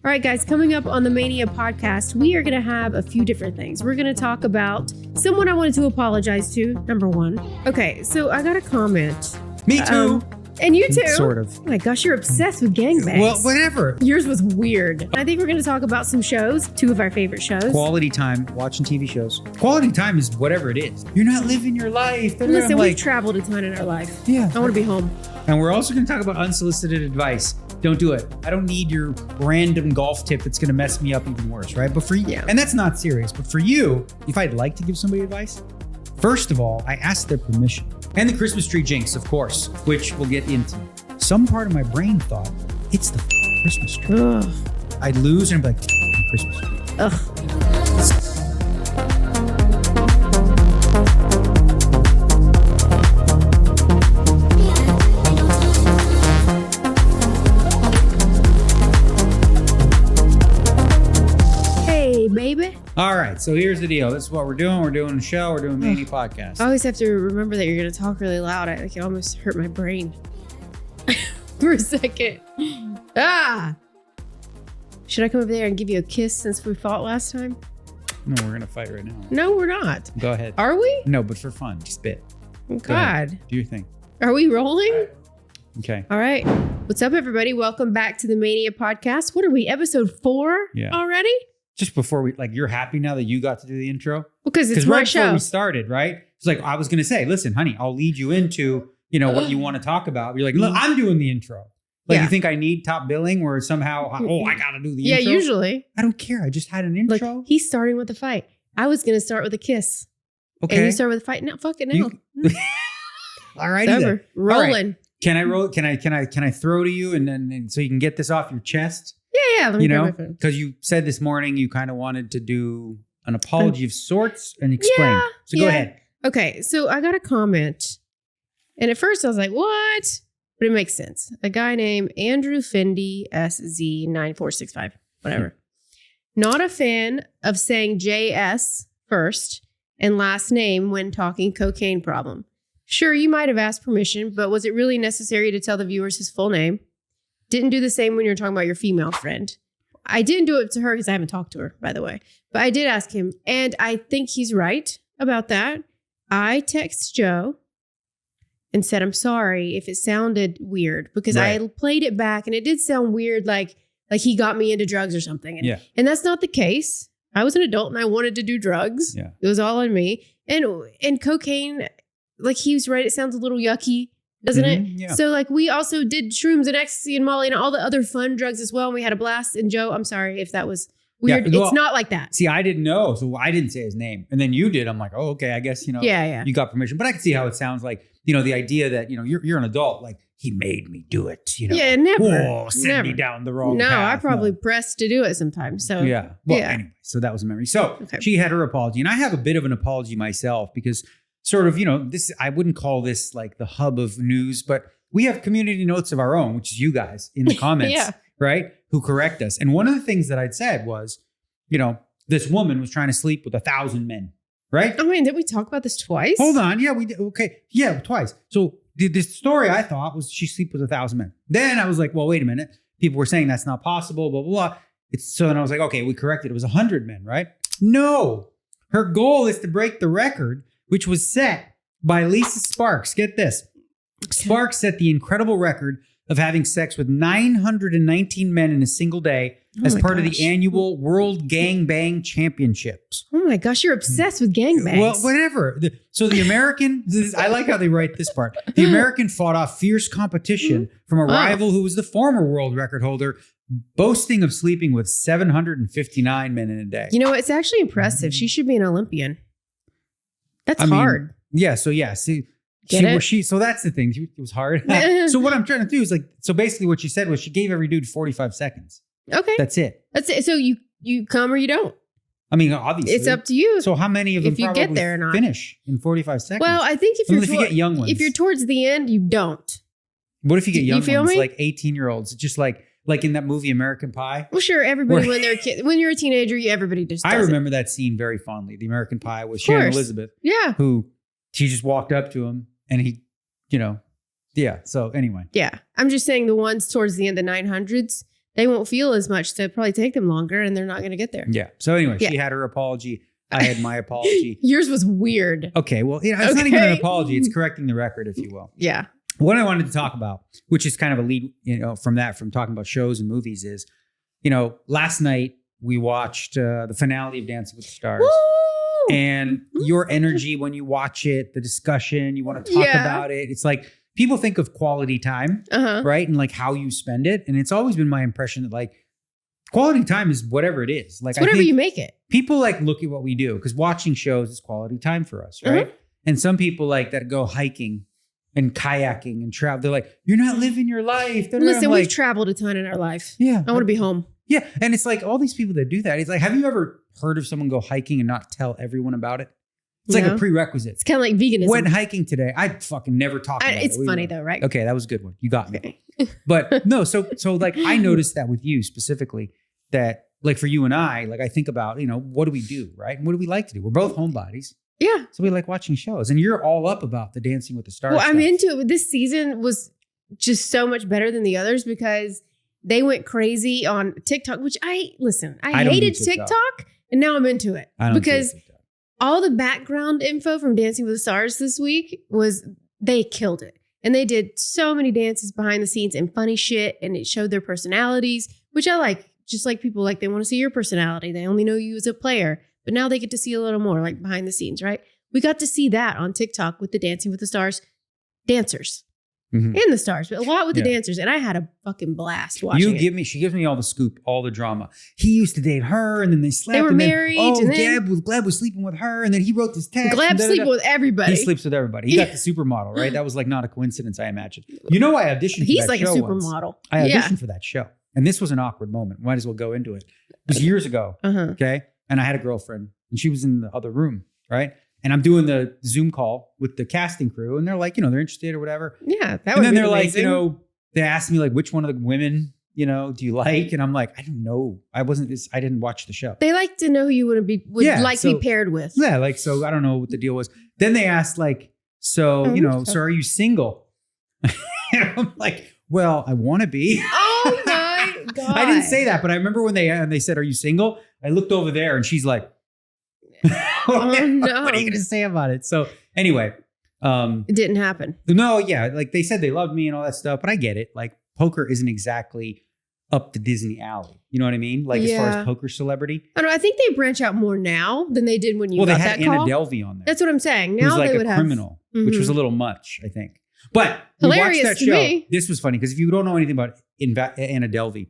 All right, guys, coming up on the Mania Podcast, we are going to have a few different things. We're going to talk about someone I wanted to apologize to, number one. Okay, so I got a comment. Me too. And you too. Sort of. Oh my gosh, you're obsessed with gangbangs. Well, whatever. Yours was weird. I think we're going to talk about some shows, two of our favorite shows. Quality time, watching TV shows. Quality time is whatever it is. You're not living your life. Listen, we've traveled a ton in our life. Yeah. I want to be home. And we're also going to talk about unsolicited advice. Don't do it. I don't need your random golf tip that's going to mess me up even worse, right? But for you, and that's not serious, but for you, if I'd like to give somebody advice, first of all, I ask their permission. And the Christmas tree jinx, of course, which we'll get into. Some part of my brain thought, it's the Christmas tree. Ugh. I'd lose and I'd be like, Christmas tree. Ugh. Baby. All right, so here's the deal. This is what we're doing. We're doing a show. We're doing a Mania Podcast. I always have to remember that you're going to talk really loud. It almost hurt my brain for a second. Should I come over there and give you a kiss since we fought last time? No, we're going to fight right now. No, we're not. Go ahead. Are we? No, but for fun. Just spit. Oh, God. Do your thing. Are we rolling? Okay. All right. What's up, everybody? Welcome back to the Mania Podcast. What are we, episode 4 already? Just before we, you're happy now that you got to do the intro? Because it's my right show. Before we started, right? It's like, I was going to say, listen, honey, I'll lead you into, what you want to talk about. You're like, look, I'm doing the intro. You think I need top billing where somehow, I got to do the intro? Yeah, usually. I don't care. I just had an intro. He's starting with a fight. I was going to start with a kiss. Okay. And you start with a fight. No, fuck it now. All right. Rolling. Right. Can I roll? Can I throw to you and then so you can get this off your chest? Yeah. Let me grab my phone. Because you said this morning you kind of wanted to do an apology of sorts and explain. Yeah, so go ahead. Okay, so I got a comment. And at first I was like, what? But it makes sense. A guy named Andrew Fendi SZ9465. Whatever. Not a fan of saying JS first and last name when talking cocaine problem. Sure, you might have asked permission, but was it really necessary to tell the viewers his full name? Didn't do the same when you're talking about your female friend. I didn't do it to her because I haven't talked to her, by the way. But I did ask him, and I think he's right about that. I text Joe and said, I'm sorry if it sounded weird because I played it back and it did sound weird, like he got me into drugs or something. And that's not the case. I was an adult and I wanted to do drugs. Yeah. It was all on me. And cocaine, he was right, it sounds a little yucky. Doesn't it? Yeah. So we also did shrooms and ecstasy and Molly and all the other fun drugs as well. And we had a blast. And Joe, I'm sorry if that was weird. Yeah, well, it's not like that. See, I didn't know. So I didn't say his name. And then you did. I'm like, oh, okay. I guess, you got permission. But I can see how it sounds like, the idea that, you're an adult, he made me do it. Yeah, never. Send me down the wrong path. I probably pressed to do it sometimes. So yeah. Well, anyway, so that was a memory. So she had her apology. And I have a bit of an apology myself because sort of, this, I wouldn't call this the hub of news, but we have community notes of our own, which is you guys in the comments, right? Who correct us. And one of the things that I'd said was, this woman was trying to sleep with 1,000 men, right? Oh, man, did we talk about this twice? Hold on. Yeah, we did. Okay. Yeah, twice. So the story I thought was she sleep with 1,000 men. Then I was like, well, wait a minute. People were saying that's not possible, blah, blah, blah. So then I was like, okay, we corrected. It was 100 men, right? No. Her goal is to break the record, which was set by Lisa Sparks. Get this. Sparks set the incredible record of having sex with 919 men in a single day as part of the annual World Gangbang Championships. Oh my gosh, you're obsessed with gangbangs. Well, whatever. So the American, I like how they write this part. The American fought off fierce competition from a rival who was the former world record holder, boasting of sleeping with 759 men in a day. It's actually impressive. She should be an Olympian. That's hard. Yeah. So see, so that's the thing. It was hard. So what I'm trying to do is so basically what she said was she gave every dude 45 seconds. Okay. That's it. So you come or you don't. I mean, obviously. It's up to you. So how many of them if you get there or not. Finish in 45 seconds? Well, I think if you get young ones. If you're towards the end, you don't. What if you get young ones, me? like 18-year-olds, just like in that movie American Pie? Well, sure. Everybody, when they're a kid, when you're a teenager, everybody just does I remember that scene very fondly. The American Pie with Shannon Elizabeth. Yeah. Who she just walked up to him and he, yeah. So anyway. Yeah. I'm just saying the ones towards the end, the 900s, they won't feel as much. So it'll probably take them longer and they're not going to get there. Yeah. So anyway, she had her apology. I had my apology. Yours was weird. Okay. Well, it's not even an apology. It's correcting the record, if you will. Yeah. What I wanted to talk about, which is kind of a lead, from talking about shows and movies is, last night we watched the finale of Dancing with the Stars. Woo! And your energy when you watch it, the discussion, you want to talk about it. It's like people think of quality time, right? And like how you spend it. And it's always been my impression that like quality time is whatever it is. Like it's whatever you make it. People like look at what we do because watching shows is quality time for us, right? And some people like that go hiking and kayaking and travel. They're like, you're not living your life. Listen, we've traveled a ton in our life. Yeah. I want to be home. Yeah. And it's like all these people that do that. It's like, have you ever heard of someone go hiking and not tell everyone about it? It's like a prerequisite. It's kind of like veganism. Went hiking today. I fucking never talk about it. It's funny though, right? Okay, that was a good one. You got me. But no, so like I noticed that with you specifically that like for you and I, like I think about, what do we do, right? And what do we like to do? We're both homebodies. Yeah. So we like watching shows. And you're all up about the Dancing with the Stars. Well, stuff. I'm into it. This season was just so much better than the others because they went crazy on TikTok, which I hated TikTok and now I'm into it. Because all the background info from Dancing with the Stars this week they killed it. And they did so many dances behind the scenes and funny shit. And it showed their personalities, which I like. Just like people like they want to see your personality. They only know you as a player, but now they get to see a little more like behind the scenes, right? We got to see that on TikTok with the Dancing with the Stars dancers and the stars, but a lot with the dancers. And I had a fucking blast watching She gives me all the scoop, all the drama. He used to date her and then they slept. They were married. And Gleb was sleeping with her and then he wrote this text. Gleb sleeping with everybody. He sleeps with everybody. He got the supermodel, right? That was like not a coincidence, I imagine. I auditioned for He's that like show a supermodel. I auditioned for that show. And this was an awkward moment. Might as well go into it. It was years ago. Okay. And I had a girlfriend and she was in the other room. Right. And I'm doing the Zoom call with the casting crew and they're like, they're interested or whatever. Yeah. And then they're amazing. Like, they asked me like, which one of the women, do you like? And I'm like, I don't know. I didn't watch the show. They like to know who you would be paired with. Yeah. Like, so I don't know what the deal was. Then they asked like, so are you single? And I'm like, well, I want to be. Oh my God. I didn't say that, but I remember when they said, are you single? I looked over there and she's like, oh no. What are you going to say about it? So anyway. It didn't happen. No, yeah. Like they said they loved me and all that stuff, but I get it. Like poker isn't exactly up the Disney alley. You know what I mean? Like as far as poker celebrity. I don't know. I think they branch out more now than they did when you got that call. Well, they had Anna Delvey on there. That's what I'm saying. Now like they would a criminal, which was a little much, I think. But hilarious we watched that to show. Me. This was funny because if you don't know anything about Anna Delvey,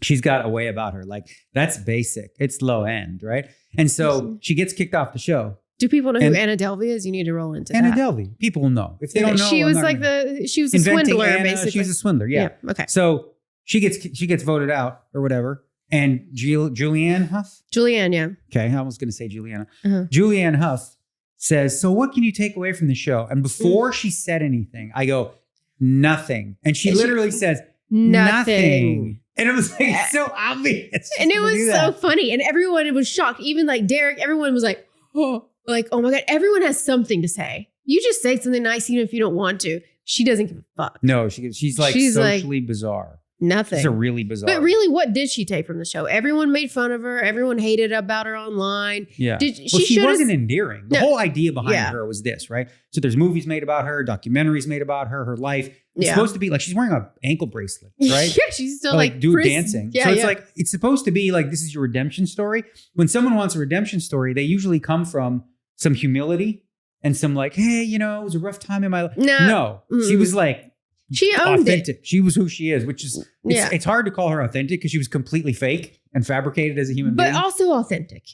she's got a way about her. Like that's basic. It's low end, right? And so she gets kicked off the show. Do people know who Anna Delvey is? You need to roll into Anna that. Delvey. People will know. If they don't know, she was a swindler, basically. She's a swindler. Yeah. Okay. So she gets voted out or whatever. And Julianne Hough. Yeah. Okay, I was going to say Juliana. Julianne Hough says, so what can you take away from the show? And before she said anything, I go, nothing. And she literally says, nothing. And it was like so obvious. And it was so funny. And everyone was shocked. Even like Derek, everyone was like, oh my God. Everyone has something to say. You just say something nice even if you don't want to. She doesn't give a fuck. No, she's socially bizarre. Nothing. It's a really bizarre. But really, what did she take from the show? Everyone made fun of her. Everyone hated about her online. Yeah. She wasn't endearing. The whole idea behind her was this, right? So there's movies made about her, documentaries made about her life. It's supposed to be like she's wearing an ankle bracelet, right? Yeah, she's still like dancing. Yeah, so it's like, it's supposed to be like, this is your redemption story. When someone wants a redemption story, they usually come from some humility and some like, hey, it was a rough time in my life. No. She was like, she owned authentic. It. She was who she is, which is, it's hard to call her authentic because she was completely fake and fabricated as a human being. But also authentic.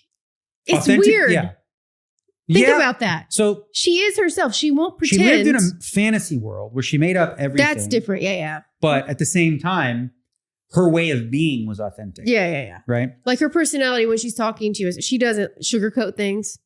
It's weird. Yeah. Think about that. So she is herself. She won't pretend. She lived in a fantasy world where she made up everything. That's different. Yeah. But at the same time, her way of being was authentic. Yeah. Right? Like her personality when she's talking to you, she doesn't sugarcoat things.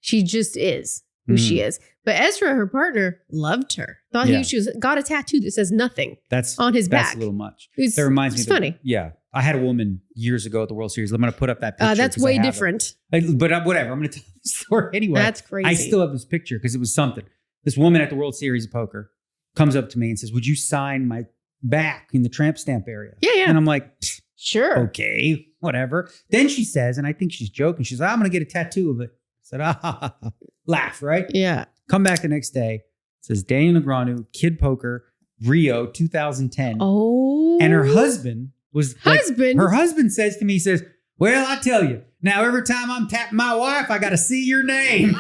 She just is who she is. But Ezra, her partner, loved her. Thought she got a tattoo that says nothing on his back. That's a little much. That reminds me. It's funny. Yeah. I had a woman years ago at the World Series. I'm going to put up that picture. That's way different. But whatever. I'm going to tell the story anyway. That's crazy. I still have this picture because it was something. This woman at the World Series of Poker comes up to me and says, would you sign my back in the tramp stamp area. Yeah. And I'm like, Sure. okay, whatever. Then she says, and I think she's joking, she's like, I'm going to get a tattoo of it. I said, laugh, right? Yeah. Come back the next day. It says Daniel Negreanu, Kid Poker, Rio 2010. Oh. And her husband was Husband? her husband says to me, he says, well, I tell you, now every time I'm tapping my wife, I got to see your name.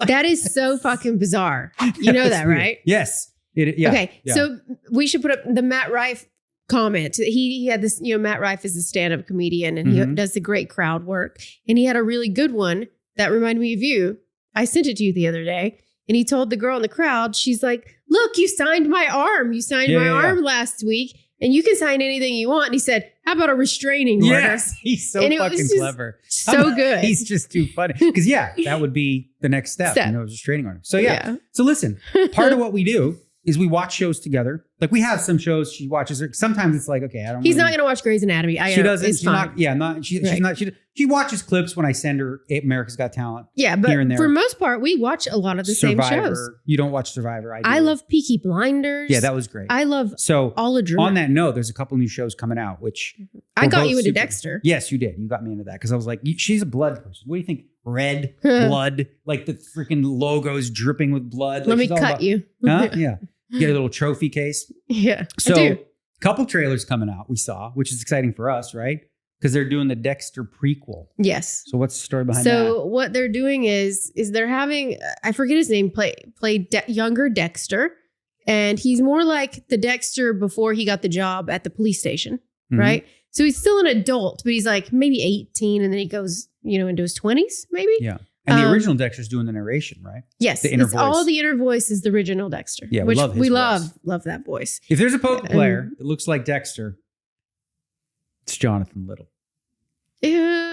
That is so fucking bizarre. You know that, right? Yes. Okay. Yeah. So we should put up the Matt Rife comment. He had this, Matt Rife is a stand-up comedian and he does the great crowd work. And he had a really good one that reminded me of you. I sent it to you the other day. And he told the girl in the crowd, she's like, look, you signed my arm. You signed my arm last week. And you can sign anything you want. And he said, how about a restraining order? Yes, he's so fucking clever. So good. He's just too funny. Because that would be the next step. A restraining order. So So listen, part of what we do is we watch shows together. Like we have some shows she watches. Sometimes it's like, okay, I don't. He's not going to watch Grey's Anatomy. She doesn't. It's she's fine. not. Yeah, not. She's not. She watches clips when I send her America's Got Talent. Yeah, but here and there. for most part, we watch a lot of the same shows. You don't watch Survivor. I do. I love Peaky Blinders. Yeah, that was great. I love all of Drew. On that note, there's a couple new shows coming out, which I got you into Dexter. Yes, you did. You got me into that because I was like, she's a blood person. What do you think? Red blood, like the freaking logo's dripping with blood. Let me cut you. Huh? Yeah. You get a little trophy case. Yeah. So a couple trailers coming out we saw, which is exciting for us, right? Because they're doing the Dexter prequel. Yes. So what's the story behind that? So what they're doing is they're having, I forget his name, play younger Dexter. And he's more like the Dexter before he got the job at the police station, right? So he's still an adult, but he's like maybe 18 and then he goes, into his 20s, maybe? Yeah. And the original Dexter's doing the narration, right? Yes. The inner voice. All the inner voice is the original Dexter. Yeah, which we love that voice. If there's a poker player that looks like Dexter, it's Jonathan Little.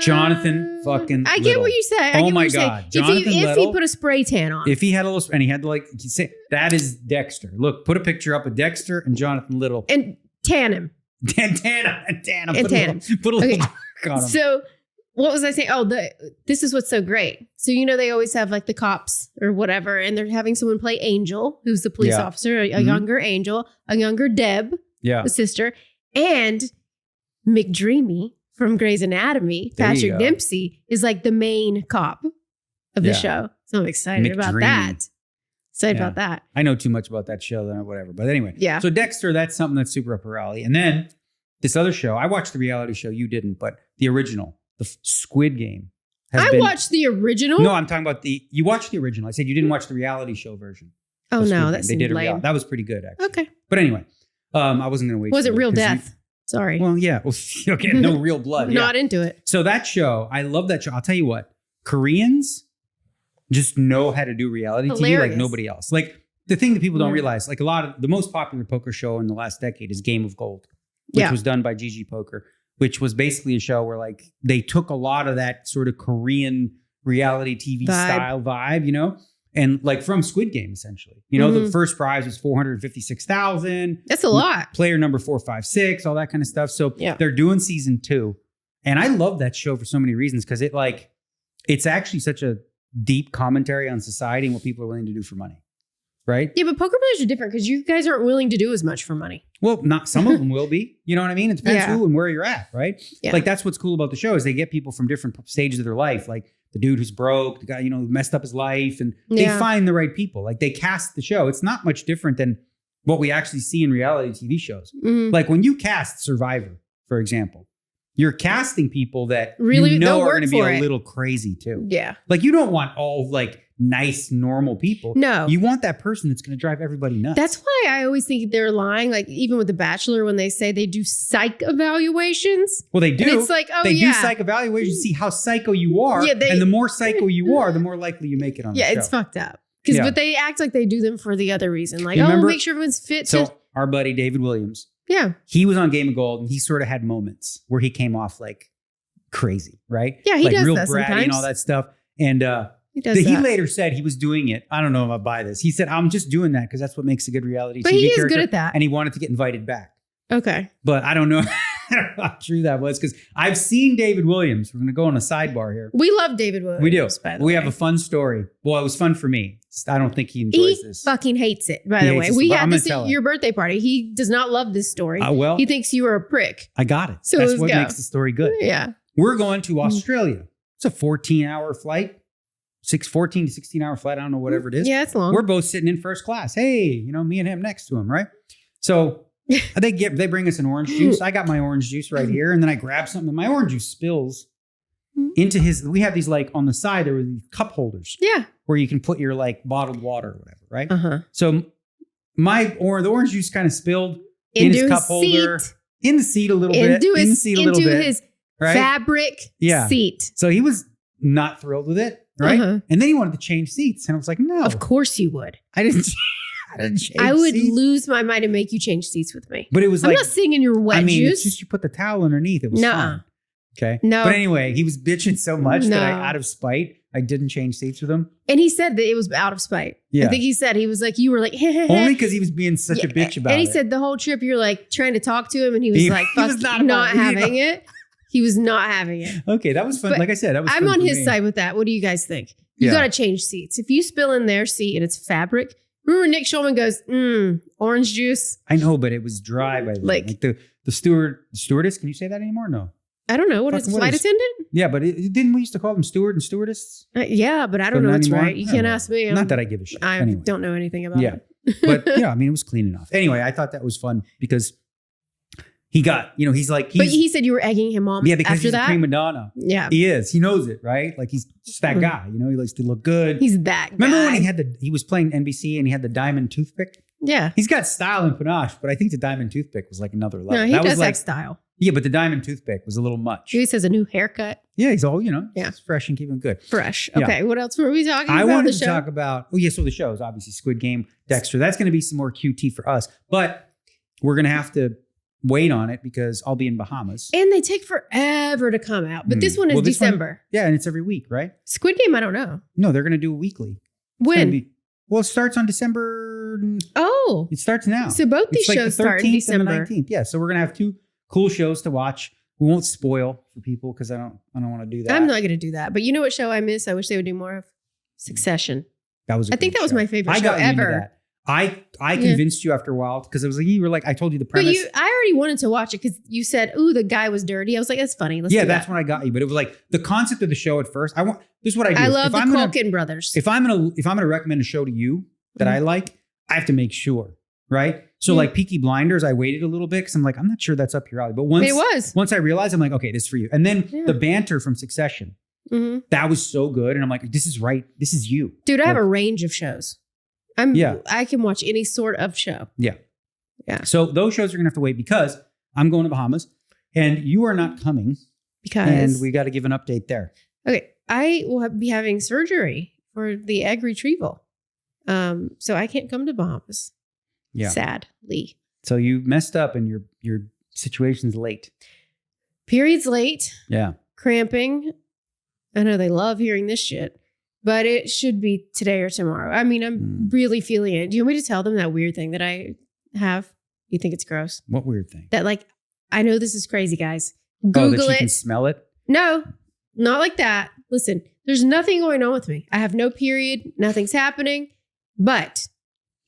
Jonathan fucking I get Little. what you say. Oh my God. Jonathan If Little, he put a spray tan on. If he had a little, and he had to say, that is Dexter. Look, put a picture up of Dexter and Jonathan Little. And tan him. Tan him. Put a little dark on him. So what was I saying? Oh, this is what's so great. So, they always have like the cops or whatever, and they're having someone play Angel, who's the police officer, a younger Angel, a younger Deb, the sister, and McDreamy from Grey's Anatomy, Patrick Dempsey, is like the main cop of the show. So I'm excited about that. About that. I know too much about that show or whatever. But anyway. Yeah. So Dexter, that's something that's super up her alley. And then this other show, I watched the reality show. You didn't, but the original, the Squid Game. I watched the original? No, I'm talking about you watched the original. I said you didn't watch the reality show version. Oh no, that's lame. That was pretty good, actually. Okay. But anyway, I wasn't going to wait. Was it real death? Sorry. Well, yeah. Well, okay, no real blood. Not into it. So that show, I love that show. I'll tell you what, Koreans just know how to do reality TV like nobody else. Like the thing that people don't realize, like the most popular poker show in the last decade is Game of Gold, which was done by GG Poker, which was basically a show where like they took a lot of that sort of Korean reality TV style vibe, and like from Squid Game, essentially. The first prize was $456,000. That's a lot. Player number 456, all that kind of stuff. So they're doing season 2. And I love that show for so many reasons because it's actually such a deep commentary on society and what people are willing to do for money. Right? Yeah, but poker players are different because you guys aren't willing to do as much for money. Well, not some of them will be. You know what I mean? It depends who and where you're at, right? Yeah. Like that's what's cool about the show is they get people from different stages of their life. Like the dude who's broke, the guy, who messed up his life, and they find the right people. Like they cast the show. It's not much different than what we actually see in reality TV shows. Like when you cast Survivor, for example, you're casting people that really are going to be a little crazy too. Yeah. Like you don't want all like nice, normal people. No. You want that person that's going to drive everybody nuts. That's why I always think they're lying. Like even with The Bachelor, when they say they do psych evaluations. Well, they do. And it's like, they do psych evaluations to see how psycho you are. Yeah, and the more psycho you are, the more likely you make it on the show. Yeah, it's fucked up. But they act like they do them for the other reason. Like, make sure everyone's fit. So our buddy David Williams. Yeah. He was on Game of Gold and he sort of had moments where he came off like crazy, right? Yeah, he like does real that bratty sometimes. And all that stuff. And he later said he was doing it. I don't know if I buy this. He said, I'm just doing that because that's what makes a good reality TV But he is character. good at that. And he wanted to get invited back. Okay. But I don't know. don't know how true that was because I've seen David Williams. We're going to go on a sidebar here. We love David Williams. We do. By the We way. have a fun story. Well, it was fun for me. I don't think he enjoys He this. fucking hates it, by He the hates way. this, We but had I'm this gonna at tell your birthday party. He does not love this story. Well, He thinks you were a prick. I got it. So That's let's what go. makes the story good. Yeah. We're going to Australia. It's a 14-hour flight. 14 to 16-hour flight. I don't know, whatever it is. Yeah, it's long. We're both sitting in first class. Hey, me and him next to him, right? So they bring us an orange juice. I got my orange juice right here. And then I grab something and my orange juice spills into his. We have these like on the side, there were these cup holders. Yeah. Where you can put your like bottled water or whatever, right? Uh-huh. So the orange juice kind of spilled in his cup holder. In the seat a little bit. Into his Right? fabric seat. So he was not thrilled with it, right? Uh-huh. And then he wanted to change seats. And I was like, no. Of course you would. I didn't change I would seats. lose my mind and make you change seats with me. But it was I'm like, not singing your wet it's juice. just you put the towel underneath. It was Nuh-uh. fine. Okay. No. But anyway, he was bitching so much No. that out of spite, I didn't change seats with him. And he said that it was out of spite. Yeah. I think he said, he was like, you were like, Only because he was being such a bitch about it. And he said the whole trip you're like trying to talk to him and he was like, he was fuck, not having it. He was not having it. Okay, that was fun. But like I said, that was I'm fun on for his me. side with that. What do you guys think? You Yeah. got to change seats. If you spill in their seat and it's fabric, remember Nick Schulman goes, orange juice. I know, but it was dry by then. Like the stewardess, can you say that anymore? No. I don't know. What is Fucking flight attendant? Yeah, but didn't we used to call them steward and stewardess? Yeah, but I don't But know not what's anymore? right. You I can't don't know. ask me. Not that I give a shit. I Anyway. don't know anything about Yeah. it. But yeah, I mean, it was clean enough. Anyway, I thought that was fun because he got, he's like, But he said you were egging him on because after he's that. a prima donna. Yeah. He is. He knows it, right? Like he's just that guy. He likes to look good. He's that guy. Remember when he was playing NBC and he had the diamond toothpick? Yeah. He's got style and panache, but I think the diamond toothpick was like another level. No, he that does was like, have style. yeah, but the diamond toothpick was a little much. He always has a new haircut. Yeah, he's all, Yeah. he's fresh and keeping good. Fresh. Yeah. Okay. What else were we talking about? I wanted the to show? talk about, so the shows, obviously Squid Game, Dexter. That's going to be some more QT for us, but we're going to have to wait on it because I'll be in Bahamas. And they take forever to come out. But this one is This one- December. yeah, and it's every week, right? Squid Game, I don't know. No, they're going to do it weekly. It's gonna When? be- it starts on December. Oh. It starts now. So both these It's like shows the start in 13th and the December. 19th. Yeah, so we're going to have two cool shows to watch. We won't spoil for people because I don't want to do that. I'm not going to do that. But you know what show I miss? I wish they would do more of? Succession. That was. I think that was my favorite show got you into ever. that. I convinced you after a while because it was like you were like I told you the But premise. I already wanted to watch it because you said, "Ooh, the guy was dirty." I was like, "That's funny." Let's do that's that. when I got you. But it was like the concept of the show at first. This is what I do. I love If the I'm gonna- Culkin brothers. If I'm gonna recommend a show to you that I like, I have to make sure, right? So like Peaky Blinders, I waited a little bit because I'm like, I'm not sure that's up your alley. But once I realized, I'm like, okay, this is for you. And then the banter from Succession, that was so good. And I'm like, this is right. This is you. Dude, I have a range of shows. I can watch any sort of show. Yeah. Yeah. So those shows are gonna have to wait because I'm going to Bahamas and you are not coming. And we got to give an update there. Okay. I will be having surgery for the egg retrieval. So I can't come to Bahamas. Yeah. Sadly. So you messed up and your situation's late. Period's late. Yeah. Cramping. I know they love hearing this shit, but it should be today or tomorrow. I mean, I'm really feeling it. Do you want me to tell them that weird thing that I have? You think it's gross? What weird thing? That I know this is crazy, guys. That Google you it. can smell it? No, not like that. Listen, there's nothing going on with me. I have no period. Nothing's happening. But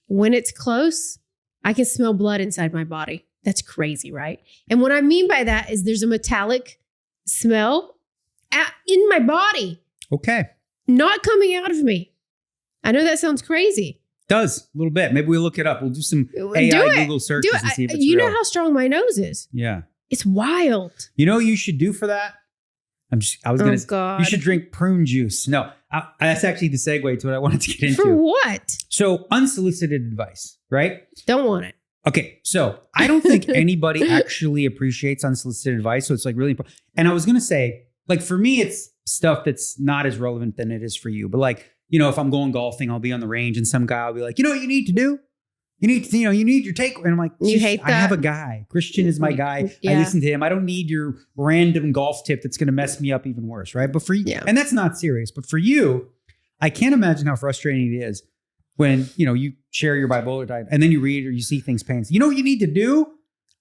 when it's close, I can smell blood inside my body. That's crazy, right? And what I mean by that is there's a metallic smell in my body, Okay. not coming out of me. I know that sounds crazy. Does a little bit. Maybe we'll look it up. We'll do some Do AI it. Google searches and see if it's You real. know how strong my nose is. Yeah. It's wild. You know what you should do for that? God. You should drink prune juice. No, that's actually the segue to what I wanted to get into. For what? So unsolicited advice, right? Don't want it. Okay, so I don't think anybody actually appreciates unsolicited advice. So it's like really important. And I was going to say, like for me, it's stuff that's not as relevant than it is for you. But like, if I'm going golfing, I'll be on the range and some guy will be like, you know what you need to do? You need your take. And I'm like, you hate that? I have a guy. Christian is my guy. Yeah. I listen to him. I don't need your random golf tip that's going to mess me up even worse, right? But for you, and that's not serious. But for you, I can't imagine how frustrating it is when, you share your bipolar diet and then you read or you see things pain. You know what you need to do?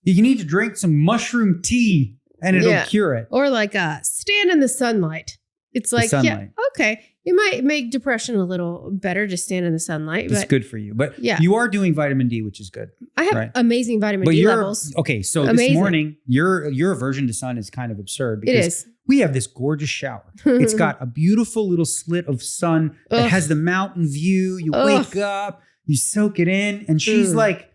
You need to drink some mushroom tea and it'll cure it. Or like stand in the sunlight. It's like, yeah, okay. It might make depression a little better to stand in the sunlight. It's good for you. But you are doing vitamin D, which is good. I have amazing vitamin D levels. Okay, so this morning, your aversion to sun is kind of absurd. Because it is. We have this gorgeous shower. It's got a beautiful little slit of sun that has the mountain view. You wake up, you soak it in, and she's like,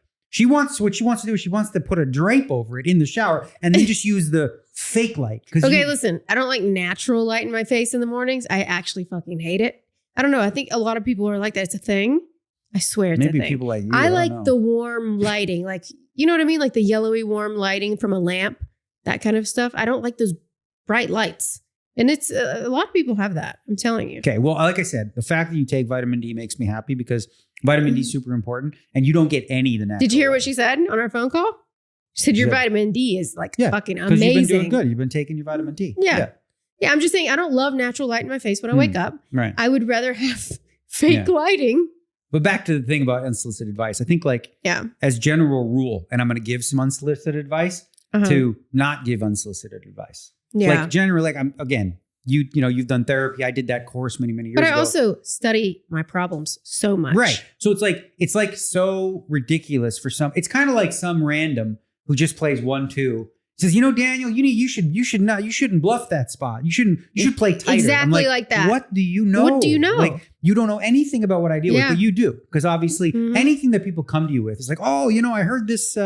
what she wants to do is she wants to put a drape over it in the shower and then just use the fake light. Okay, listen, I don't like natural light in my face in the mornings. I actually fucking hate it. I don't know. I think a lot of people are like that. It's a thing. I swear it's a thing. Maybe people like you. I like the warm lighting. Like, you know what I mean? Like the yellowy warm lighting from a lamp, that kind of stuff. I don't like those bright lights. And it's a lot of people have that. I'm telling you. Okay. Well, like I said, the fact that you take vitamin D makes me happy because vitamin D is super important and you don't get any of the natural. Did you hear what she said on our phone call? She said your vitamin D is like fucking amazing. Because you've been doing good. You've been taking your vitamin D. Yeah. I'm just saying I don't love natural light in my face when I wake up. Right. I would rather have fake lighting. But back to the thing about unsolicited advice. I think as general rule, and I'm going to give some unsolicited advice to not give unsolicited advice. Yeah. Like generally, you've done therapy. I did that course many years ago. But I also study my problems so much. Right. So it's like so ridiculous for some. It's kind of like some random who just plays 1-2 says, Daniel, you shouldn't bluff that spot. You should play tighter. Exactly like that. What do you know? What do you know? Like you don't know anything about what I deal with, but you do. Because obviously anything that people come to you with is like, oh, I heard this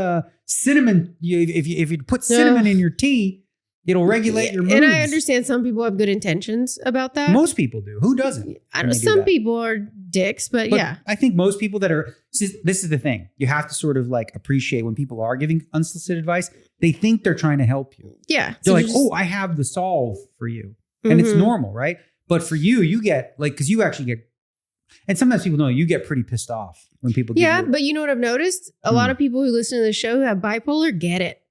cinnamon. If you put cinnamon in your tea, it'll regulate your moods. And I understand some people have good intentions about that. Most people do. Who doesn't? I know some people are dicks, but yeah. I think most people that are, this is the thing. You have to sort of like appreciate when people are giving unsolicited advice, they think they're trying to help you. Yeah. They're like, I have the solve for you. And it's normal, right? But for you get because you actually get, and sometimes people know you get pretty pissed off when people give you. But you know what I've noticed? A lot of people who listen to the show who have bipolar get it.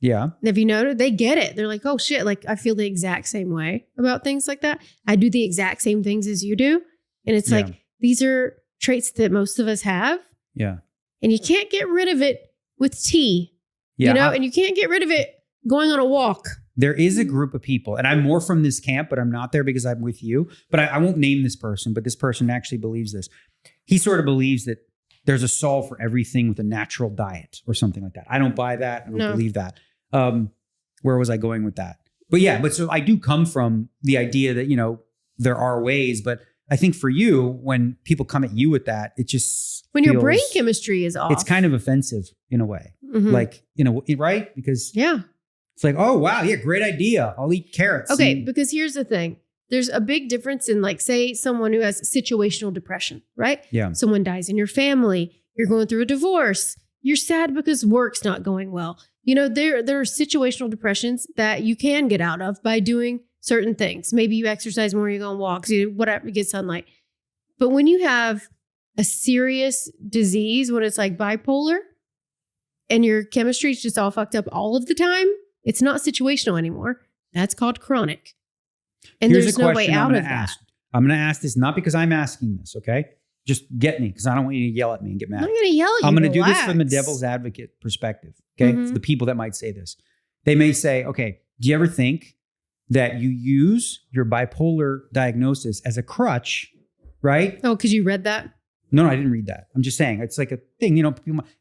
Yeah. Have you noticed? They get it. They're like, oh shit, like I feel the exact same way about things like that. I do the exact same things as you do. And it's like, these are traits that most of us have. Yeah. And you can't get rid of it with tea. Yeah. And you can't get rid of it going on a walk. There is a group of people, and I'm more from this camp, but I'm not there because I'm with you. But I won't name this person, but this person actually believes this. He sort of believes that there's a solve for everything with a natural diet or something like that. I don't buy that. I don't believe that. Where was I going with that? But so I do come from the idea that, there are ways, but I think for you, when people come at you with that, it just when your brain chemistry is off, it's kind of offensive in a way, right? Because it's like, oh, wow. Yeah. Great idea. I'll eat carrots. Okay. Because here's the thing. There's a big difference in say someone who has situational depression, right? Yeah. Someone dies in your family. You're going through a divorce. You're sad because work's not going well. There are situational depressions that you can get out of by doing certain things. Maybe you exercise more, you go on walks, you get sunlight. But when you have a serious disease, when it's like bipolar and your chemistry is just all fucked up all of the time, it's not situational anymore. That's called chronic. And there's no way out of that. I'm going to ask this not because I'm asking this, okay? Just get me, because I don't want you to yell at me and get mad. I'm going to yell at you. I'm going to do this from the devil's advocate perspective, okay? For the people that might say this. They may say, okay, do you ever think that you use your bipolar diagnosis as a crutch, right? Oh, because you read that? No, I didn't read that. I'm just saying it's like a thing. Do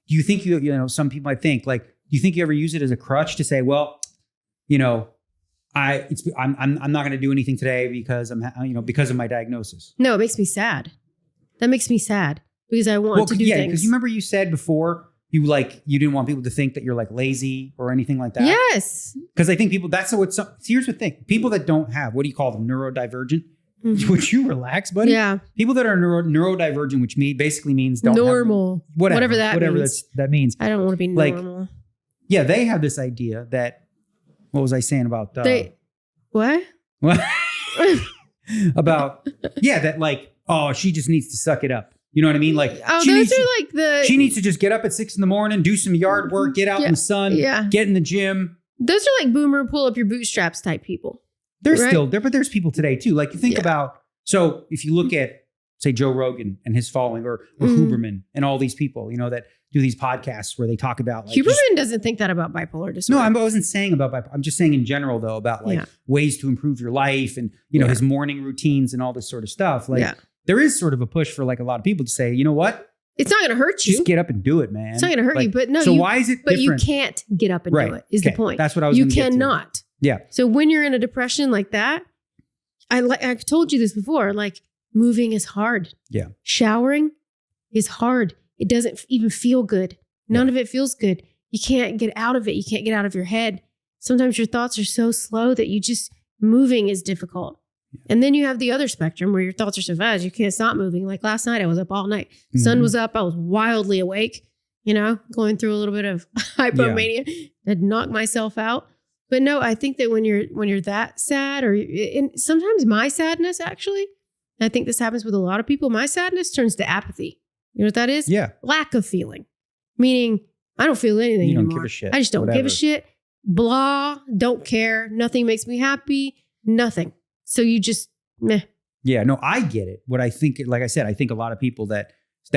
you think some people might think do you think you ever use it as a crutch to say, well, I'm not going to do anything today because because of my diagnosis. No, it makes me sad. That makes me sad because I want to do things. Yeah, because you remember you said before you didn't want people to think that you're lazy or anything like that. Yes. Because I think people, here's the thing. People that don't have, what do you call them? Neurodivergent? Would you relax, buddy? Yeah. People that are neurodivergent, which basically means don't normal. Have, whatever that means. I don't want to be normal. Yeah, they have this idea that, what was I saying about? What? About, that she just needs to suck it up. You know what I mean? She needs to just get up at 6 a.m, do some yard work, get out in the sun, get in the gym. Those are like boomer, pull up your bootstraps type people. They're still there, but there's people today too. Like you think about, so if you look at, say, Joe Rogan and his following or Huberman and all these people, that do these podcasts where they talk about like Huberman doesn't think that about bipolar disorder. No, I wasn't saying about bipolar. I'm just saying in general though about like ways to improve your life and his morning routines and all this sort of stuff. Like there is sort of a push for like a lot of people to say, you know what? It's not going to hurt you. Just get up and do it, man. It's not going to hurt you, but no. So why is it But different? you can't get up and do it is the point. That's what I was You gonna get to. cannot. Yeah. So when you're in a depression like that, I've told you this before, like moving is hard. Yeah. Showering is hard. It doesn't even feel good. None of it feels good. You can't get out of it. You can't get out of your head. Sometimes your thoughts are so slow that moving is difficult. And then you have the other spectrum where your thoughts are so fast, you can't stop moving. Like last night, I was up all night. Sun was up. I was wildly awake, going through a little bit of hypomania. I'd knock myself out. But no, I think that when you're that sad and sometimes my sadness, actually, I think this happens with a lot of people. My sadness turns to apathy. You know what that is? Yeah. Lack of feeling. Meaning I don't feel anything you anymore. don't give a shit. I just don't give a shit. Blah. Don't care. Nothing makes me happy. Nothing. So you just meh. Yeah, no, I get it. What I think, like I said, I think a lot of people that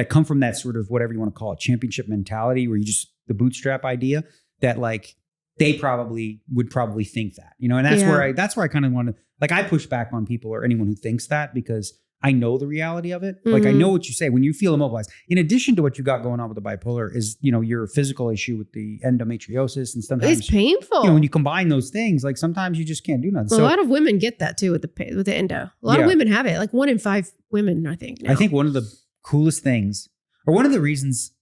come from that sort of whatever you want to call it, championship mentality, where you just the bootstrap idea, that like they would probably think that, and that's where I kind of want to, like, I push back on people or anyone who thinks that, because I know the reality of it. Like, I know what you say when you feel immobilized. In addition to what you got going on with the bipolar is, your physical issue with the endometriosis, and sometimes it's painful. When you combine those things, like sometimes you just can't do nothing. Well, a lot of women get that too with the endo. A lot of women have it. Like 1 in 5 women, I think. Now. I think one of the coolest things, or one of the reasons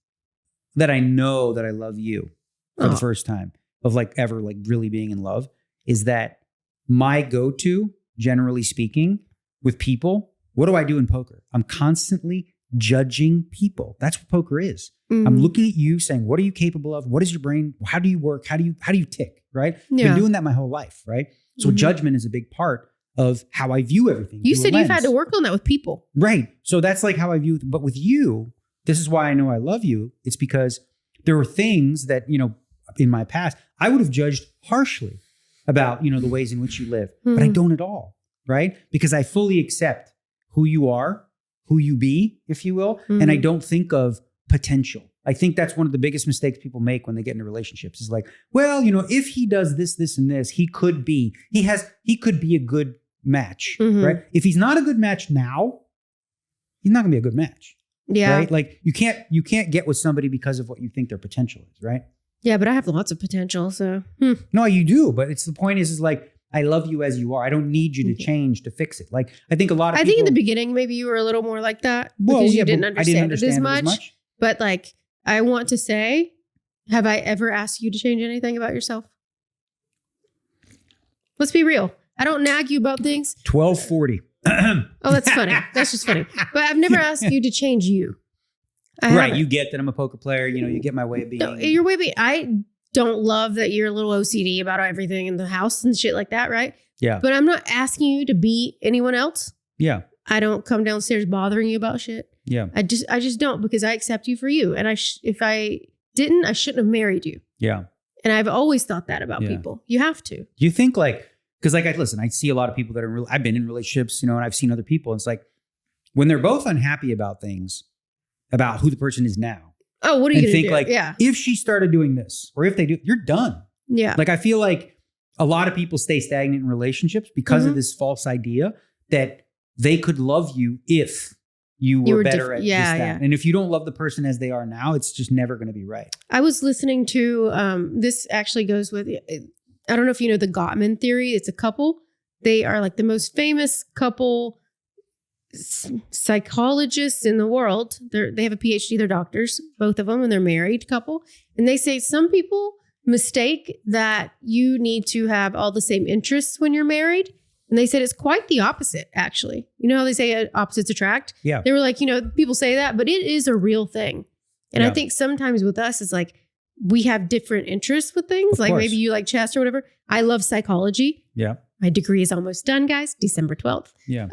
that I know that I love you for the first time of like ever like really being in love, is that my go-to, generally speaking, with people. What do I do in poker? I'm constantly judging people. That's what poker is. I'm looking at you saying, what are you capable of? What is your brain? How do you work? How do you tick? Right? I've been doing that my whole life. Right? So judgment is a big part of how I view everything. You said you've had to work on that with people. Right. So that's like how I view it. But with you, this is why I know I love you. It's because there were things that, in my past, I would have judged harshly about, the ways in which you live, but I don't at all. Right? Because I fully accept who you are, who you be, if you will. And I don't think of potential. I think that's one of the biggest mistakes people make when they get into relationships is like, well, if he does this, and this, he could be a good match, right? If he's not a good match now, he's not gonna be a good match. Yeah. Right? Like you can't get with somebody because of what you think their potential is, right? Yeah, but I have lots of potential, so. No, you do. But the point is like, I love you as you are. I don't need you to change to fix it. Like, I think a lot of people... I think in the beginning, maybe you were a little more like that because you didn't understand it as much. But like, I want to say, have I ever asked you to change anything about yourself? Let's be real. I don't nag you about things. 1240. Oh, that's funny. That's just funny. But I've never asked you to change you. Right. You get that I'm a poker player. You get my way of being. No, your way of being. I don't love that you're a little OCD about everything in the house and shit like that, right? Yeah. But I'm not asking you to be anyone else. Yeah. I don't come downstairs bothering you about shit. Yeah. I just don't, because I accept you for you. And if I didn't, I shouldn't have married you. Yeah. And I've always thought that about people. You have to. You think like, because like, I see a lot of people that are I've been in relationships, and I've seen other people. And it's like, when they're both unhappy about things, about who the person is now. Oh, what are you going to do? Like, if she started doing this, or if they do, you're done. Yeah. Like, I feel like a lot of people stay stagnant in relationships because of this false idea that they could love you if you were better at this, that. Yeah. And if you don't love the person as they are now, it's just never going to be right. I was listening to, this actually goes with, I don't know if you know the Gottman theory. It's a couple. They are like the most famous couple psychologists in the world. They have a PhD, they're doctors, both of them, and they're married couple. And they say some people mistake that you need to have all the same interests when you're married. And they said it's quite the opposite, actually. You know how they say opposites attract? Yeah. They were like, people say that, but it is a real thing. And I think sometimes with us, it's like we have different interests with things. Like maybe you like chess or whatever. I love psychology. Yeah. My degree is almost done, guys. December 12th. Yeah.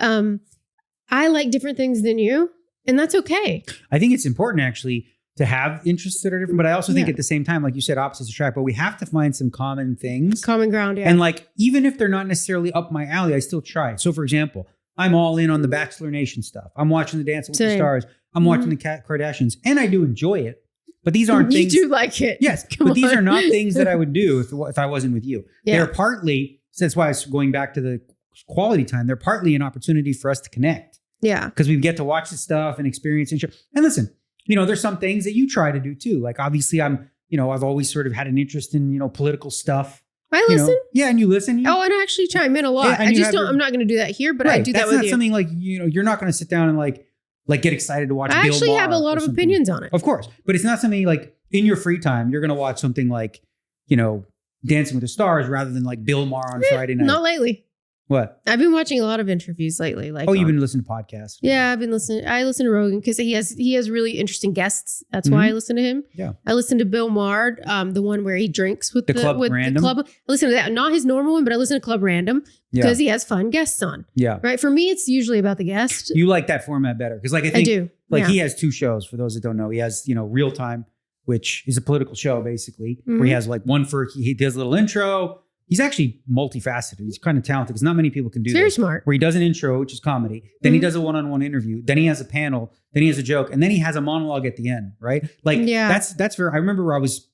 I like different things than you, and that's okay. I think it's important actually to have interests that are different, but I also think at the same time, like you said, opposites attract, but we have to find some common things. Common ground, yeah. And like, even if they're not necessarily up my alley, I still try. So for example, I'm all in on the Bachelor Nation stuff. I'm watching the Dancing with the Stars. I'm watching the Kardashians, and I do enjoy it. But these aren't You things. do like it. Yes, Come but these on. are not things that I would do if I wasn't with you. Yeah. They're partly, so that's why I was going back to the quality time. They're partly an opportunity for us to connect Yeah. because we get to watch the stuff and experience and share. And listen, there's some things that you try to do too. Like obviously I've always sort of had an interest in, political stuff. I listen. Yeah, and you listen. Oh, and I actually chime in a lot. Yeah, and I you just have don't. your- I'm not going to do that here, but I do that That's with not you. something like, you're not going to sit down and like get excited to watch I Bill actually have Maher a lot or of something. opinions on it. Of course. But it's not something like in your free time, you're going to watch something like, Dancing with the Stars rather than like Bill Maher on Friday night. Not lately. What? I've been watching a lot of interviews lately. Like, You've been listening to podcasts. Yeah, I've been listening. I listen to Rogan because he has really interesting guests. That's why I listen to him. Yeah. I listen to Bill Maher, the one where he drinks with the Club Random. the club. I listen to that, not his normal one, but I listen to Club Random because he has fun guests on. Yeah. Right. For me, it's usually about the guest. You like that format better because like I think do. like Yeah. he has two shows for those that don't know. He has, Real Time, which is a political show basically, where he has like one he does a little intro. He's actually multifaceted. He's kind of talented because not many people can do It's very this. smart. Where he does an intro, which is comedy. Then he does a one-on-one interview. Then he has a panel. Then he has a joke. And then he has a monologue at the end, right? Like that's very, I remember where there was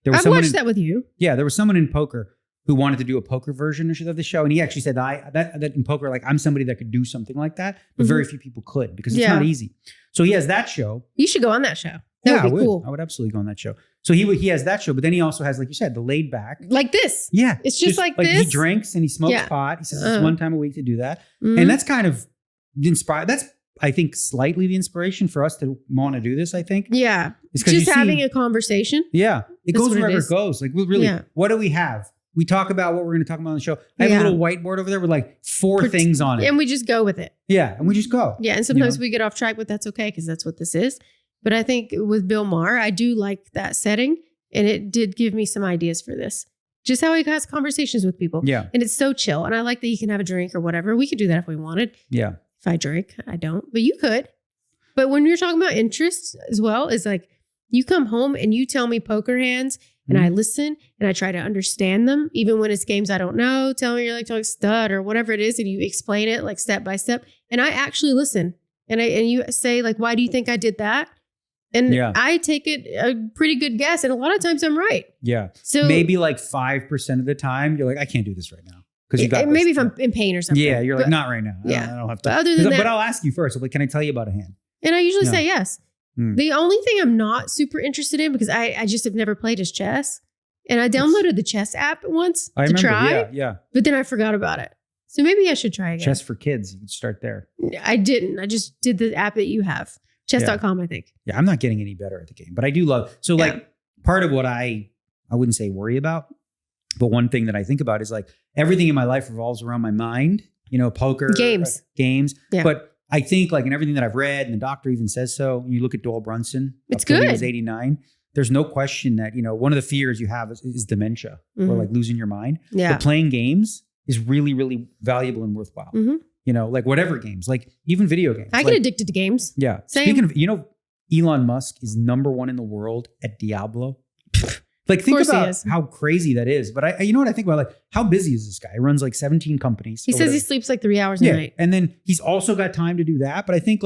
I've someone watched that with you. Yeah, there was someone in poker who wanted to do a poker version of the show. And he actually said that in poker, like I'm somebody that could do something like that, but very few people could because it's not easy. So he has that show. You should go on that show. That would be cool. I would absolutely go on that show. So he has that show, but then he also has, like you said, the laid back. Like this. Yeah. It's just like this. He drinks and he smokes pot. He says it's one time a week to do that. Mhm. And that's kind of inspired. That's, I think, slightly the inspiration for us to want to do this, I think. Yeah. It's 'cause just you having see- a conversation. Yeah. It That's goes what it wherever is. it goes. Like, really, what do we have? We talk about what we're going to talk about on the show. I have a little whiteboard over there with like 4 things on it. And we just go with it. Yeah. And we just go. Yeah. And sometimes we get off track, but that's okay because that's what this is. But I think with Bill Maher, I do like that setting. And it did give me some ideas for this. Just how he has conversations with people. Yeah. And it's so chill. And I like that you can have a drink or whatever. We could do that if we wanted. Yeah. If I drink, I don't. But you could. But when you're talking about interests as well, it's like you come home and you tell me poker hands and I listen and I try to understand them. Even when it's games I don't know, tell me you're like talking stud or whatever it is. And you explain it like step by step. And I actually listen. And you say like, why do you think I did that? And I take it a pretty good guess. And a lot of times I'm right. Yeah. So maybe like 5% of the time, you're like, I can't do this right now. Because you got maybe if I'm in pain or something. Yeah. You're like, not right now. Yeah. I don't have to. But other than that, but I'll ask you first. Like, can I tell you about a hand? And I usually say yes. Mm. The only thing I'm not super interested in, because I just have never played, is chess. And I downloaded the chess app once to try. Yeah. But then I forgot about it. So maybe I should try again. Chess for kids. You can start there. I didn't. I just did the app that you have. Chess.com, I think. Yeah, I'm not getting any better at the game, but I do love. So like part of what I wouldn't say worry about, but one thing that I think about is like everything in my life revolves around my mind, poker, games. Yeah. But I think like in everything that I've read, and the doctor even says so, when you look at Doyle Brunson, it's up till good. He was 89. There's no question that, one of the fears you have is dementia or like losing your mind. Yeah. But playing games is really, really valuable and worthwhile. Mm-hmm. Like whatever games, like even video games. I get addicted to games. Yeah. Same. Speaking of, Elon Musk is #1 in the world at Diablo. Like think about how crazy that is. But I what I think about, like how busy is this guy? He runs like 17 companies. He says he sleeps like 3 hours a night. And then he's also got time to do that. But I think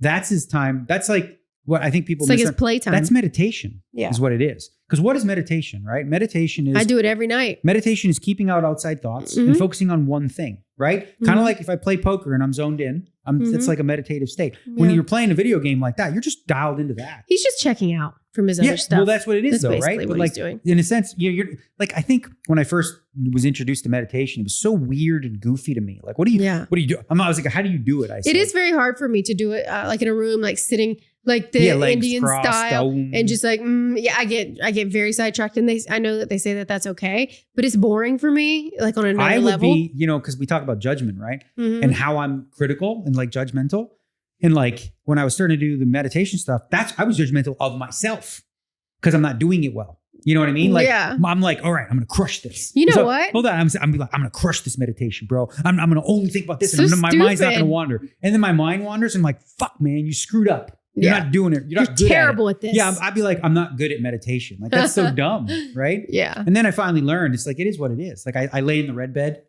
that's his time. That's like what I think people It's like his playtime. That's meditation. Yeah. Is what it is. Because what is meditation, right? Meditation is I do it every night. Meditation is keeping out outside thoughts and focusing on one thing, right? Kind of like if I play poker and I'm zoned in, it's like a meditative state. When you're playing a video game like that, you're just dialed into that. He's just checking out from his other stuff. Well, that's what it is, that's though, right? What but he's doing. In a sense, you're like, I think when I first was introduced to meditation, it was so weird and goofy to me. Like, what do you do? I was like, how do you do it? It is very hard for me to do it, like in a room, like sitting, like the Indian style, and just like, I get very sidetracked. And I know that they say that that's okay, but it's boring for me, like on another level. I would be, because we talk about judgment, right? Mm-hmm. And how I'm critical and like judgmental. And like when I was starting to do the meditation stuff, I was judgmental of myself because I'm not doing it well. You know what I mean? Like, I'm like, all right, I'm going to crush this. You know what? Hold on. I'm like, I'm going to crush this meditation, bro. I'm going to only think about this. So and my mind's not going to wander. And then my mind wanders and I'm like, fuck, man, you screwed up. You're not doing it. You're not good terrible at this. Yeah. I'd be like, I'm not good at meditation. Like that's so dumb. Right. Yeah. And then I finally learned it's like, it is what it is. Like I lay in the red bed,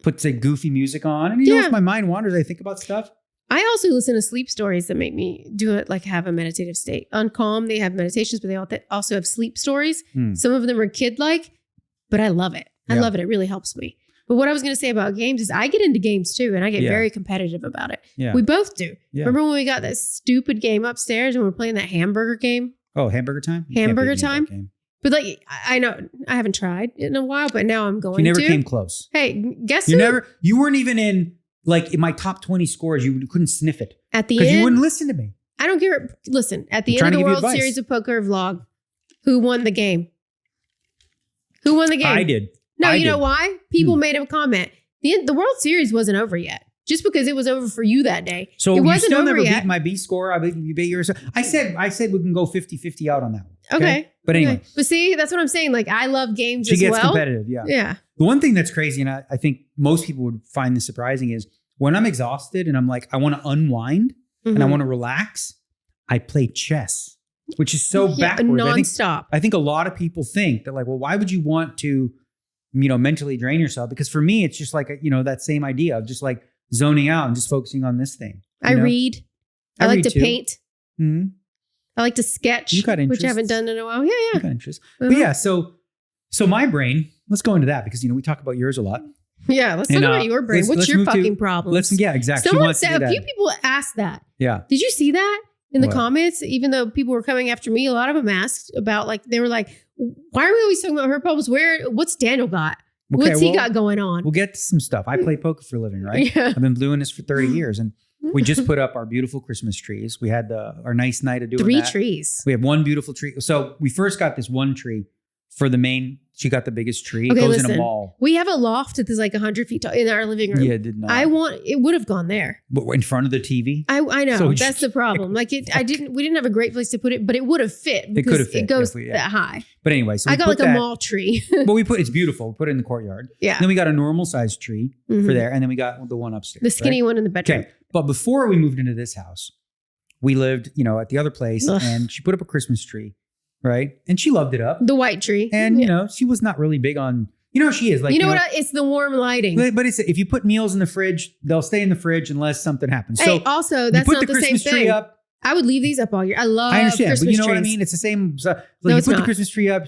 put the goofy music on and if my mind wanders, I think about stuff. I also listen to sleep stories that make me do it, like have a meditative state. On Calm, they have meditations, but they also have sleep stories. Some of them are kid-like, but I love it. I love it. It really helps me. But what I was going to say about games is I get into games too, and I get very competitive about it. Yeah. We both do. Yeah. Remember when we got that stupid game upstairs and we were playing that hamburger game? Oh, Hamburger Time? Hamburger Time? But like, I know, I haven't tried in a while, but now I'm going to. You never came close. Hey, guess who? You weren't even in my top 20 scores. You couldn't sniff it. At the end. Because you wouldn't listen to me. I don't care. Listen, at the end of the World Series of Poker vlog, who won the game? Who won the game? I did. No, you know why? People made a comment. The World Series wasn't over yet. Just because it was over for you that day. So it wasn't you still never beat my B score. I beat yours. I said we can go 50-50 out on that one. Okay. But anyway. But see, that's what I'm saying. Like, I love games as well. She gets competitive, yeah. Yeah. The one thing that's crazy, and I think most people would find this surprising, is when I'm exhausted and I'm like, I want to unwind and I want to relax, I play chess, which is so backwards. Nonstop. I think a lot of people think that like, well, why would you want to, mentally drain yourself? Because for me, it's just like, that same idea of just like zoning out and just focusing on this thing. I read. I like to paint. Mm-hmm. I like to sketch, which I haven't done in a while. Yeah. You got interest. But yeah, so my brain, let's go into that because, we talk about yours a lot. Yeah, let's talk about your brain. What's your fucking problem? Exactly. Someone said, a few people asked that. Yeah. Did you see that in the comments? Even though people were coming after me, a lot of them asked about, like, they were like, why are we always talking about her problems? What's Daniel got? Okay, what's he got going on? We'll get to some stuff. I play poker for a living, right? Yeah. I've been doing this for 30 years. And we just put up our beautiful Christmas trees. We had our nice night of doing 3 trees. We have one beautiful tree. So we first got this one tree for the main. She got the biggest tree. It goes in a mall. We have a loft that's like 100 feet tall in our living room. Yeah, it did not. It would have gone there. But in front of the TV? I know. So that's the problem. Like we didn't have a great place to put it, but it would have fit because it goes that high. But anyway, so I got like a mall tree. But it's beautiful. We put it in the courtyard. Yeah. Then we got a normal sized tree for there. And then we got the one upstairs. The skinny one in the bedroom. Okay. But before we moved into this house, we lived, at the other place and she put up a Christmas tree. Right. And she loved it up. The white tree. And, she was not really big on, she is like, it's the warm lighting. But it's, if you put meals in the fridge, they'll stay in the fridge unless something happens. Hey, so also, that's not the same thing. Tree up. I would leave these up all year. I understand, Christmas but you know trees. What I mean? It's the same. So, you put the Christmas tree up.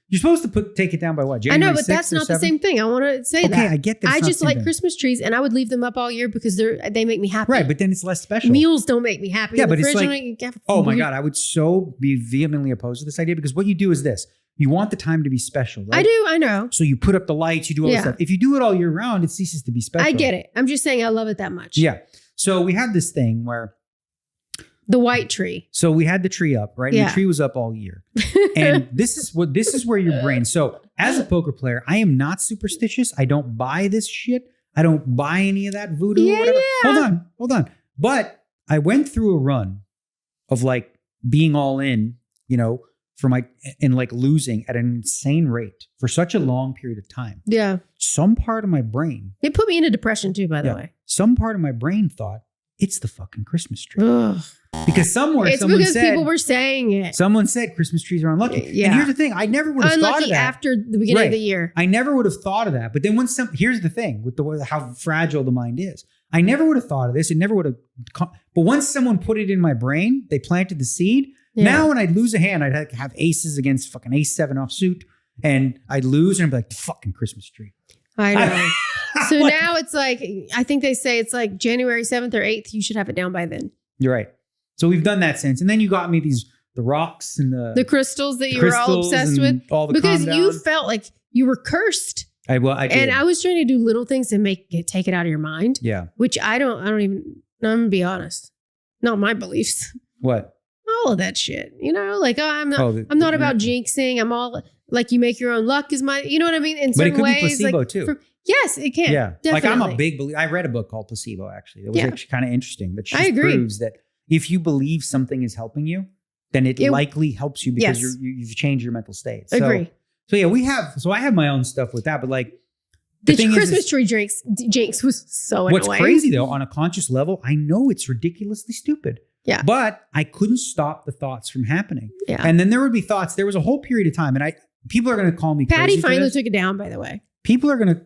You're supposed to take it down by what? January I know, but that's not the same thing. I want to say that. Okay, I get that. I just like Christmas trees, and I would leave them up all year because they make me happy. Right, but then it's less special. Meals don't make me happy. Yeah, but it's like, oh my God, I would so be vehemently opposed to this idea because what you do is this. You want the time to be special, right? I do, I know. So you put up the lights, you do all this stuff. If you do it all year round, it ceases to be special. I get it. I'm just saying I love it that much. Yeah. So we had this thing where the white tree. So we had the tree up, right? And the tree was up all year. And this is where your brain. So as a poker player, I am not superstitious. I don't buy this shit. I don't buy any of that voodoo or whatever. Yeah. Hold on. But I went through a run of like being all in, and like losing at an insane rate for such a long period of time. Yeah. Some part of my brain. It put me into depression too, by the way. Some part of my brain thought, it's the fucking Christmas tree. Ugh. Because someone said, people were saying it. Someone said Christmas trees are unlucky. Yeah. And here's the thing, I never would have thought of that. After the beginning of the year. I never would have thought of that. But then here's the thing with how fragile the mind is. I never would have thought of this. It never would have. But once someone put it in my brain, they planted the seed. Yeah. Now when I'd lose a hand, I'd have aces against fucking ace 7 offsuit. And I'd lose and I'd be like, the fucking Christmas tree. I know. So now it's like, I think they say it's like January 7th or 8th. You should have it down by then. You're right. So we've done that since. And then you got me the rocks and the crystals that you were all obsessed with. All the because you felt like you were cursed. I did. And I was trying to do little things to take it out of your mind. Yeah. Which I'm going to be honest. Not my beliefs. What? All of that shit. Like, I'm not about jinxing. I'm all like, you make your own luck is my, you know what I mean? In certain ways. But it could be placebo too. Yes, it can. Yeah. Definitely. Like I'm a big believer. I read a book called Placebo actually. It was actually kind of interesting. That just proves that if you believe something is helping you, then it likely helps you because you've changed your mental state. Agree. So yeah, I have my own stuff with that, but like the Christmas tree jinx was so annoying. What's crazy though, on a conscious level, I know it's ridiculously stupid. Yeah. But I couldn't stop the thoughts from happening. Yeah. And then there would be thoughts. There was a whole period of time, and people are going to call me crazy. Patty finally took it down, by the way. People are going to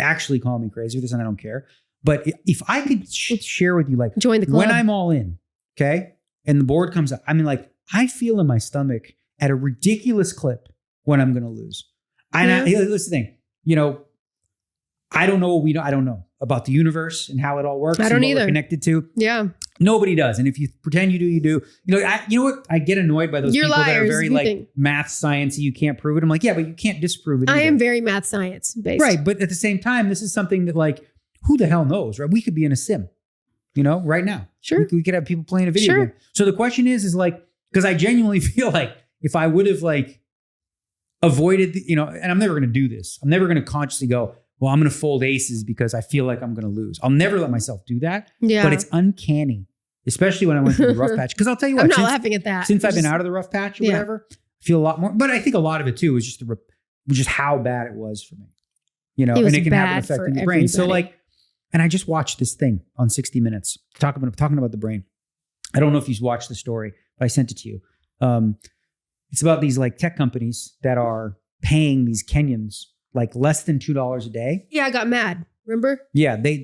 actually call me crazy for this, and I don't care. But if I could share with you, like join the club. when I'm all in, okay, and the board comes up, I mean, like I feel in my stomach at a ridiculous clip when I'm going to lose. And listen, thing, you know, I don't know. I don't know about the universe and how it all works. I don't and what either. We're connected to. Yeah. Nobody does. And if you pretend you do, you do. You know, you know what? I get annoyed by those You're people that are liars, very you like think. math, sciencey. You can't prove it. I'm like, yeah, but you can't disprove it either. I am very math science based. Right. But at the same time, this is something that like, who the hell knows, right? We could be in a sim, you know, right now. Sure. We could have people playing a video game. So the question is like, because I genuinely feel like if I would have like avoided, you know, and I'm never going to do this. I'm never going to consciously go, well, I'm going to fold aces because I feel like I'm going to lose. I'll never let myself do that. Yeah. But it's uncanny, especially when I went through the rough patch. Because I'll tell you what, I'm not laughing at that. Since I've been out of the rough patch or whatever, I feel a lot more. But I think a lot of it too is just how bad it was for me. You know, and it can have an effect on your brain. So like, and I just watched this thing on 60 Minutes talking about the brain. I don't know if you've watched the story, but I sent it to you. It's about these like tech companies that are paying these Kenyans like less than $2 a day. Yeah, I got mad. Remember? Yeah, they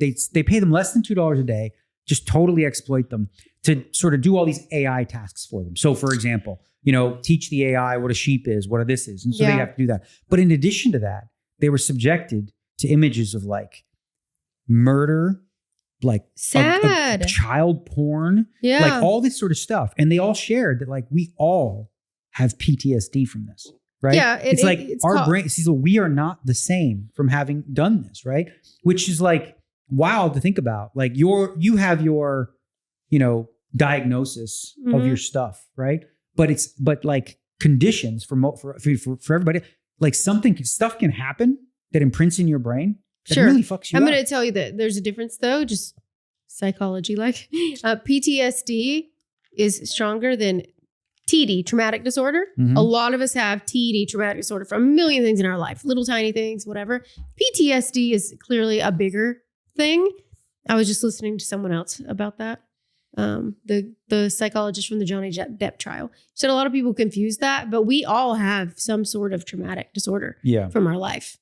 pay them less than $2 a day, just totally exploit them to sort of do all these AI tasks for them. So for example, you know, teach the AI what a sheep is, what a this is. And so they have to do that. But in addition to that, they were subjected to images of like murder, like sad child porn, like all this sort of stuff. And they all shared that like we all have PTSD from this. Right. Yeah. It's like our brain. See, so we are not the same from having done this. Right. Which is like wild to think about. Like you have your, you know, diagnosis of your stuff. Right. But like conditions for everybody, like stuff can happen that imprints in your brain that really fucks you up. I'm going to tell you that there's a difference though. Just psychology, like PTSD is stronger than TD, traumatic disorder. A lot of us have TD, traumatic disorder, from a million things in our life, little tiny things, whatever. PTSD is clearly a bigger thing. I was just listening to someone else about that. The psychologist from the Johnny Depp trial said a lot of people confuse that, but we all have some sort of traumatic disorder from our life.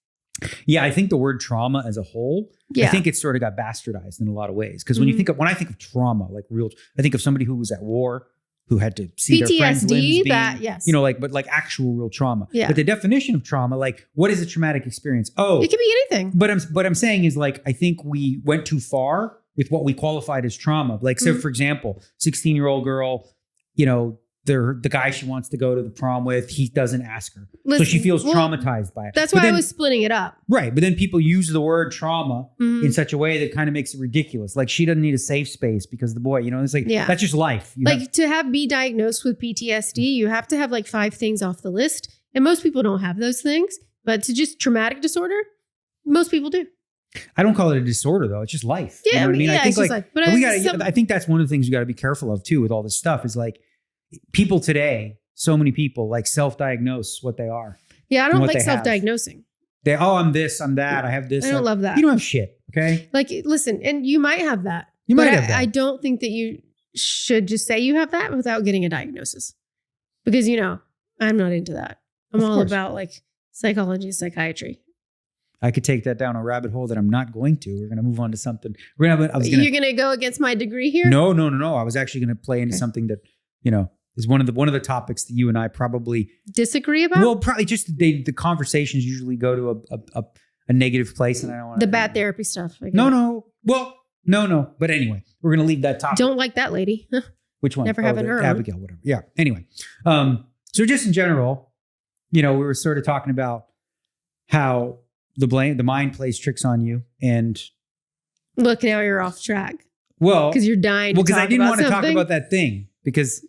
Yeah, I think the word trauma as a whole, I think it's sort of got bastardized in a lot of ways. Because when I think of trauma, like real, I think of somebody who was at war, who had to see their friends' limbs being, you know, but like actual real trauma. Yeah. But the definition of trauma, like what is a traumatic experience? Oh, it can be anything. But what I'm saying is like, I think we went too far with what we qualified as trauma. Like, so for example, 16-year-old girl, you know, the guy she wants to go to the prom with, he doesn't ask her. So she feels traumatized by it. That's why I was splitting it up. Right. But then people use the word trauma in such a way that kind of makes it ridiculous. Like she doesn't need a safe space because the boy, you know, it's like, that's just life. To be diagnosed with PTSD, you have to have like 5 things off the list. And most people don't have those things. But to just traumatic disorder, most people do. I don't call it a disorder though. It's just life. Yeah. You know what I mean? I think like, life. But I think that's one of the things you got to be careful of too with all this stuff is like, people today, so many people like self-diagnose what they are. Yeah, I don't like self-diagnosing. I'm this, I'm that, I have this. I don't love that. You don't have shit, okay? Like, listen, and you might have that. You might have that. I don't think that you should just say you have that without getting a diagnosis. Because, you know, I'm not into that. I'm all about like psychology, psychiatry. I could take that down a rabbit hole that I'm not going to. We're going to move on to something. You're going to go against my degree here? No. I was actually going to play into something that, you know, is one of the topics that you and I probably disagree about. Well, probably just the conversations usually go to a negative place, and I don't want the bad therapy stuff. No. Well, no. But anyway, we're gonna leave that topic. Don't like that lady. Which one? Never having her. Abigail, whatever. Yeah. Anyway, so just in general, you know, we were sort of talking about how the mind plays tricks on you, and look, now you're off track. Well, because you're dying. Well, because I didn't want to talk about that thing because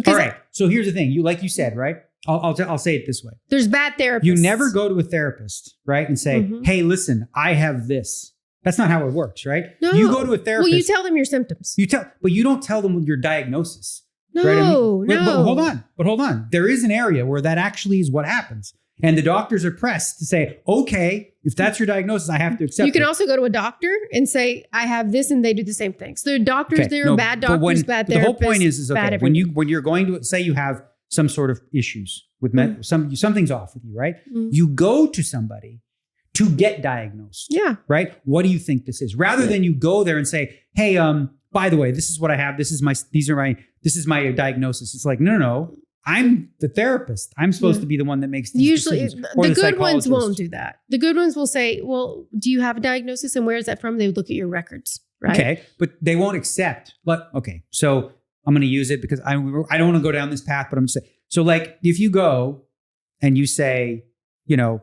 all right. So here's the thing. Like you said, right? I'll say it this way. There's bad therapists. You never go to a therapist, right? And say, hey, listen, I have this. That's not how it works, right? No. You go to a therapist. Well, you tell them your symptoms. But you don't tell them your diagnosis. No, right? no. But hold on. There is an area where that actually is what happens. And the doctors are pressed to say, okay, if that's your diagnosis, I have to accept it. You can also go to a doctor and say, I have this, and they do the same thing. So there are doctors, there are bad doctors, bad therapists. The whole point is okay, when you're going to say you have some sort of issues with something's off with you, right? You go to somebody to get diagnosed. Yeah. Right? What do you think this is? Rather than you go there and say, hey, by the way, this is what I have. This is my diagnosis. It's like, no. I'm the therapist. I'm supposed to be the one that makes these decisions. Or the good ones won't do that. The good ones will say, well, do you have a diagnosis and where is that from? They would look at your records, right? Okay, but they won't accept. But okay, so I'm going to use it because I don't want to go down this path, but I'm just saying. So like if you go and you say, you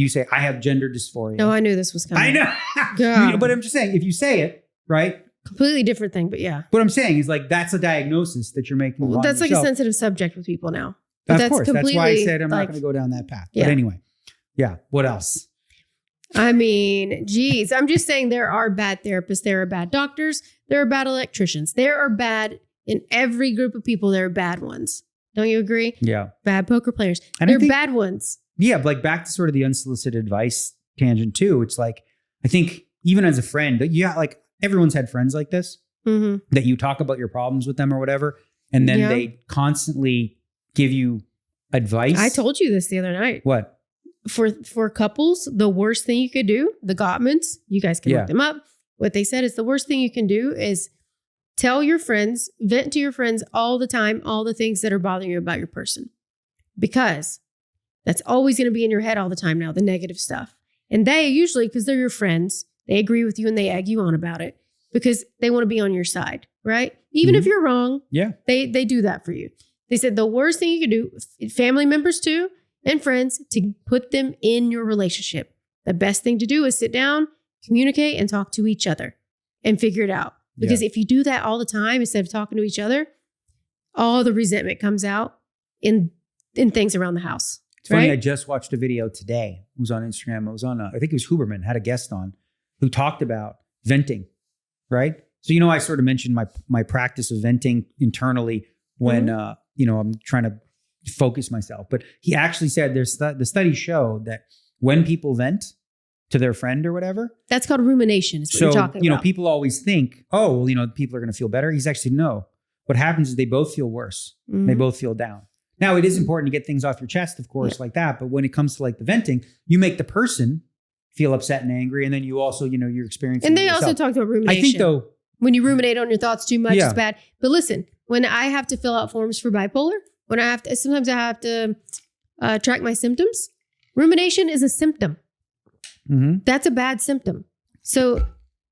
say, I have gender dysphoria. No, I knew this was coming. I know. But I'm just saying, if you say it, right? Completely different thing, but yeah. What I'm saying is like, that's a diagnosis that you're making. Well, that's like a sensitive subject with people now. But of course. That's why I said I'm not going to go down that path. Yeah. But anyway, yeah. What else? I mean, geez, I'm just saying there are bad therapists. There are bad doctors. There are bad electricians. There are bad in every group of people. There are bad ones. Don't you agree? Yeah. Bad poker players. And they're bad ones. Yeah. Like back to sort of the unsolicited advice tangent too. It's like, I think even as a friend, like everyone's had friends like this that you talk about your problems with them or whatever. And then they constantly give you advice. I told you this the other night. What? For couples, the worst thing you could do, the Gottmans, you guys can look them up. What they said is the worst thing you can do is tell your friends, vent to your friends all the time, all the things that are bothering you about your person. Because that's always going to be in your head all the time now, the negative stuff. And they usually, because they're your friends, they agree with you and they egg you on about it because they want to be on your side, right? Even if you're wrong, they do that for you. They said the worst thing you can do, family members too, and friends, to put them in your relationship. The best thing to do is sit down, communicate, and talk to each other and figure it out. Because if you do that all the time instead of talking to each other, all the resentment comes out in things around the house. It's funny, I just watched a video today. It was on Instagram. It was on, I think it was Huberman, had a guest on who talked about venting, right? So, I sort of mentioned my practice of venting internally when, I'm trying to focus myself. But he actually said the studies show that when people vent to their friend or whatever. That's called rumination is what you're talking about. People always think, people are going to feel better. He's actually, no. What happens is they both feel worse. They both feel down. Now, it is important to get things off your chest, of course, like that. But when it comes to like the venting, you make the person feel upset and angry. And then you also, you're experiencing And they also talked about rumination. I think though, when you ruminate on your thoughts too much, it's bad. But listen, when I have to fill out forms for bipolar, sometimes I have to track my symptoms. Rumination is a symptom. That's a bad symptom. So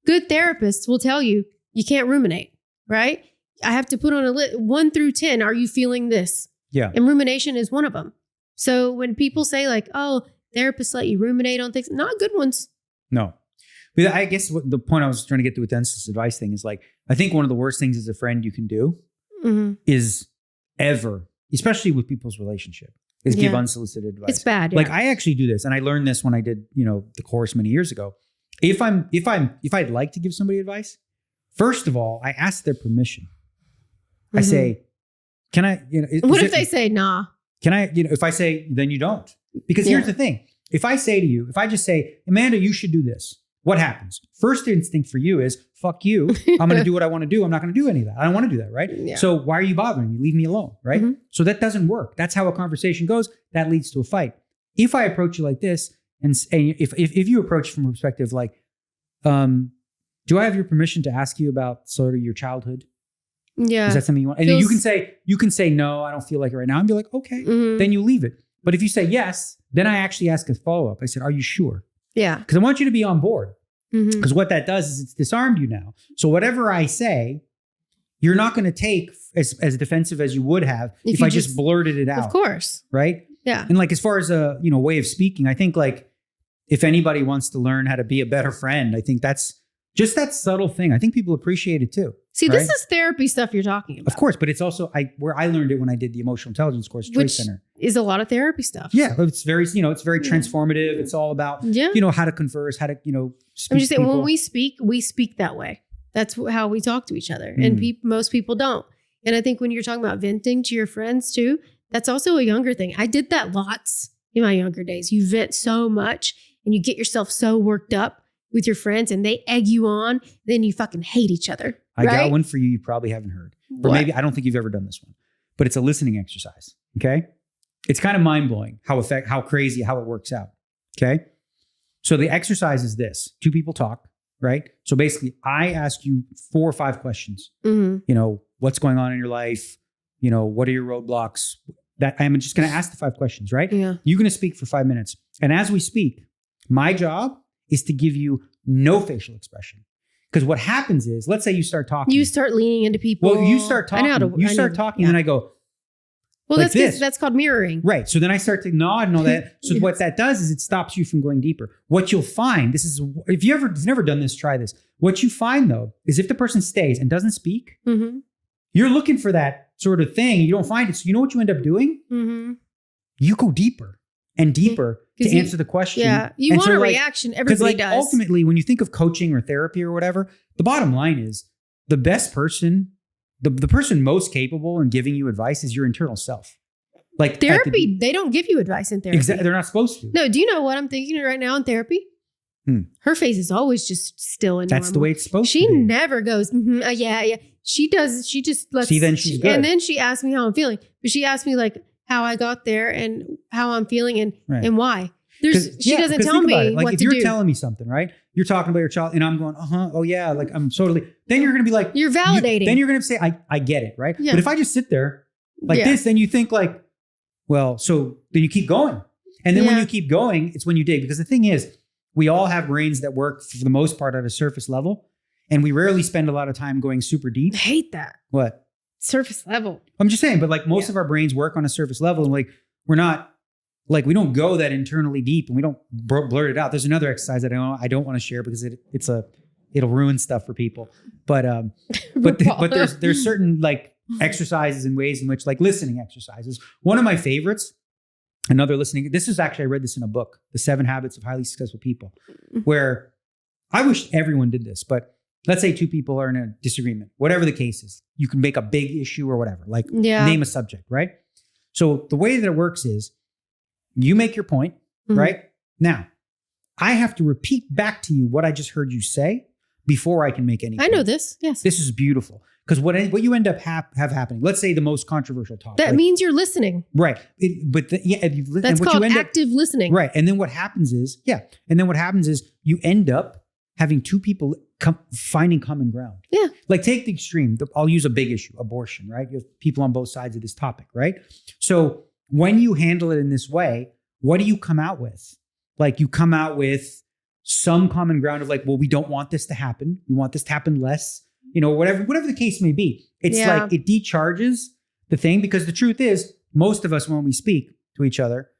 good therapists will tell you, you can't ruminate, right? I have to put on a list 1 through 10. Are you feeling this? Yeah. And rumination is one of them. So when people say like, oh, therapists let you ruminate on things, not good ones. No. But I guess what the point I was trying to get to with this advice thing is like, I think one of the worst things as a friend you can do is ever, especially with people's relationship, is give unsolicited advice. It's bad. Like I actually do this, and I learned this when I did, the course many years ago. If I'd like to give somebody advice, first of all, I ask their permission. I say, can I, what if they say, nah? Can I, if I say, then you don't. Because here's the thing. If I say to you, if I just say, Amanda, you should do this, what happens? First instinct for you is, fuck you. I'm going to do what I want to do. I'm not going to do any of that. I don't want to do that, right? Yeah. So why are you bothering me? Leave me alone, right? So that doesn't work. That's how a conversation goes. That leads to a fight. If I approach you like this, and if you approach from a perspective like, do I have your permission to ask you about sort of your childhood? Yeah. Is that something you want? And then you can say, no, I don't feel like it right now. And be like, okay, then you leave it. But if you say yes, then I actually ask a follow-up. I said, are you sure? Yeah. Because I want you to be on board. Because what that does is it's disarmed you now. So whatever I say, you're not going to take as defensive as you would have if I just blurted it out. Of course. Right? Yeah. And like as far as a way of speaking, I think like if anybody wants to learn how to be a better friend, I think that's just that subtle thing. I think people appreciate it too. See, this is therapy stuff you're talking about. Of course, but it's also where I learned it when I did the emotional intelligence course, Choice Center. Is a lot of therapy stuff. Yeah, it's very, it's very transformative. It's all about, how to converse, how to, speak. I'm just saying, when we speak that way. That's how we talk to each other. And most people don't. And I think when you're talking about venting to your friends too, that's also a younger thing. I did that lots in my younger days. You vent so much and you get yourself so worked up with your friends and they egg you on, then you fucking hate each other. I got one for you probably haven't heard. Or maybe, I don't think you've ever done this one, but it's a listening exercise. Okay. It's kind of mind blowing how crazy, how it works out. Okay. So the exercise is this: 2 people talk, right? So basically I ask you 4 or 5 questions. You know, what's going on in your life? You know, what are your roadblocks? That I'm just going to ask the 5 questions, right? Yeah. You're going to speak for 5 minutes. And as we speak, my job is to give you no facial expression. Because what happens is, let's say you start talking. You start leaning into people. Well, you start talking. And I go, well, like that's called mirroring. Right. So then I start to nod and all that. So what that does is it stops you from going deeper. What you'll find, if you've never done this, try this. What you find though, is if the person stays and doesn't speak, you're looking for that sort of thing. You don't find it. So you know what you end up doing? You go deeper and deeper to answer the question. Yeah. You want a reaction. Everybody does. Ultimately, when you think of coaching or therapy or whatever, the bottom line is the best person, the person most capable in giving you advice is your internal self. Like therapy, they don't give you advice in therapy. Exactly. They're not supposed to. No, do you know what I'm thinking right now in therapy? Her face is always just still and That's normal. The way it's supposed to be. She never goes, yeah. She does. She just lets. See, then she's good. And then she asks me how I'm feeling. But she asked me like how I got there and how I'm feeling and why. She doesn't tell me like what if to you're do. telling me something, right? You're talking about your child and I'm going, oh yeah, like I'm totally. Then you're going to be like, you're validating. Then you're going to say, I get it, right? Yeah. But if I just sit there like this, then you think like, well, so then you keep going. And then when you keep going, it's when you dig. Because the thing is, we all have brains that work for the most part at a surface level. And we rarely spend a lot of time going super deep. I hate that. What? Surface level. I'm just saying, but like most of our brains work on a surface level. And like, we're not, like we don't go that internally deep and we don't blurt it out. There's another exercise that I don't want to share because it'll ruin stuff for people. But there's certain like exercises and ways in which like listening exercises. One of my favorites, another listening. This is actually, I read this in a book, The 7 Habits of Highly Successful People, where I wish everyone did this, but let's say 2 people are in a disagreement, whatever the case is, you can make a big issue or whatever, like name a subject, right? So the way that it works is you make your point, right? Now, I have to repeat back to you what I just heard you say before I can make any point. I know this. Yes. This is beautiful. Because what you end up have happening, let's say the most controversial topic. That means you're listening. Right. That's called active listening. Right. And then what happens is, you end up having 2 people finding common ground. Yeah. Like take the extreme. I'll use a big issue, abortion, right? You have people on both sides of this topic, right? So when you handle it in this way, what do you come out with? Like you come out with some common ground of like, well, we don't want this to happen. We want this to happen less, you know, whatever the case may be. It's like it decharges the thing because the truth is most of us, when we speak to each other,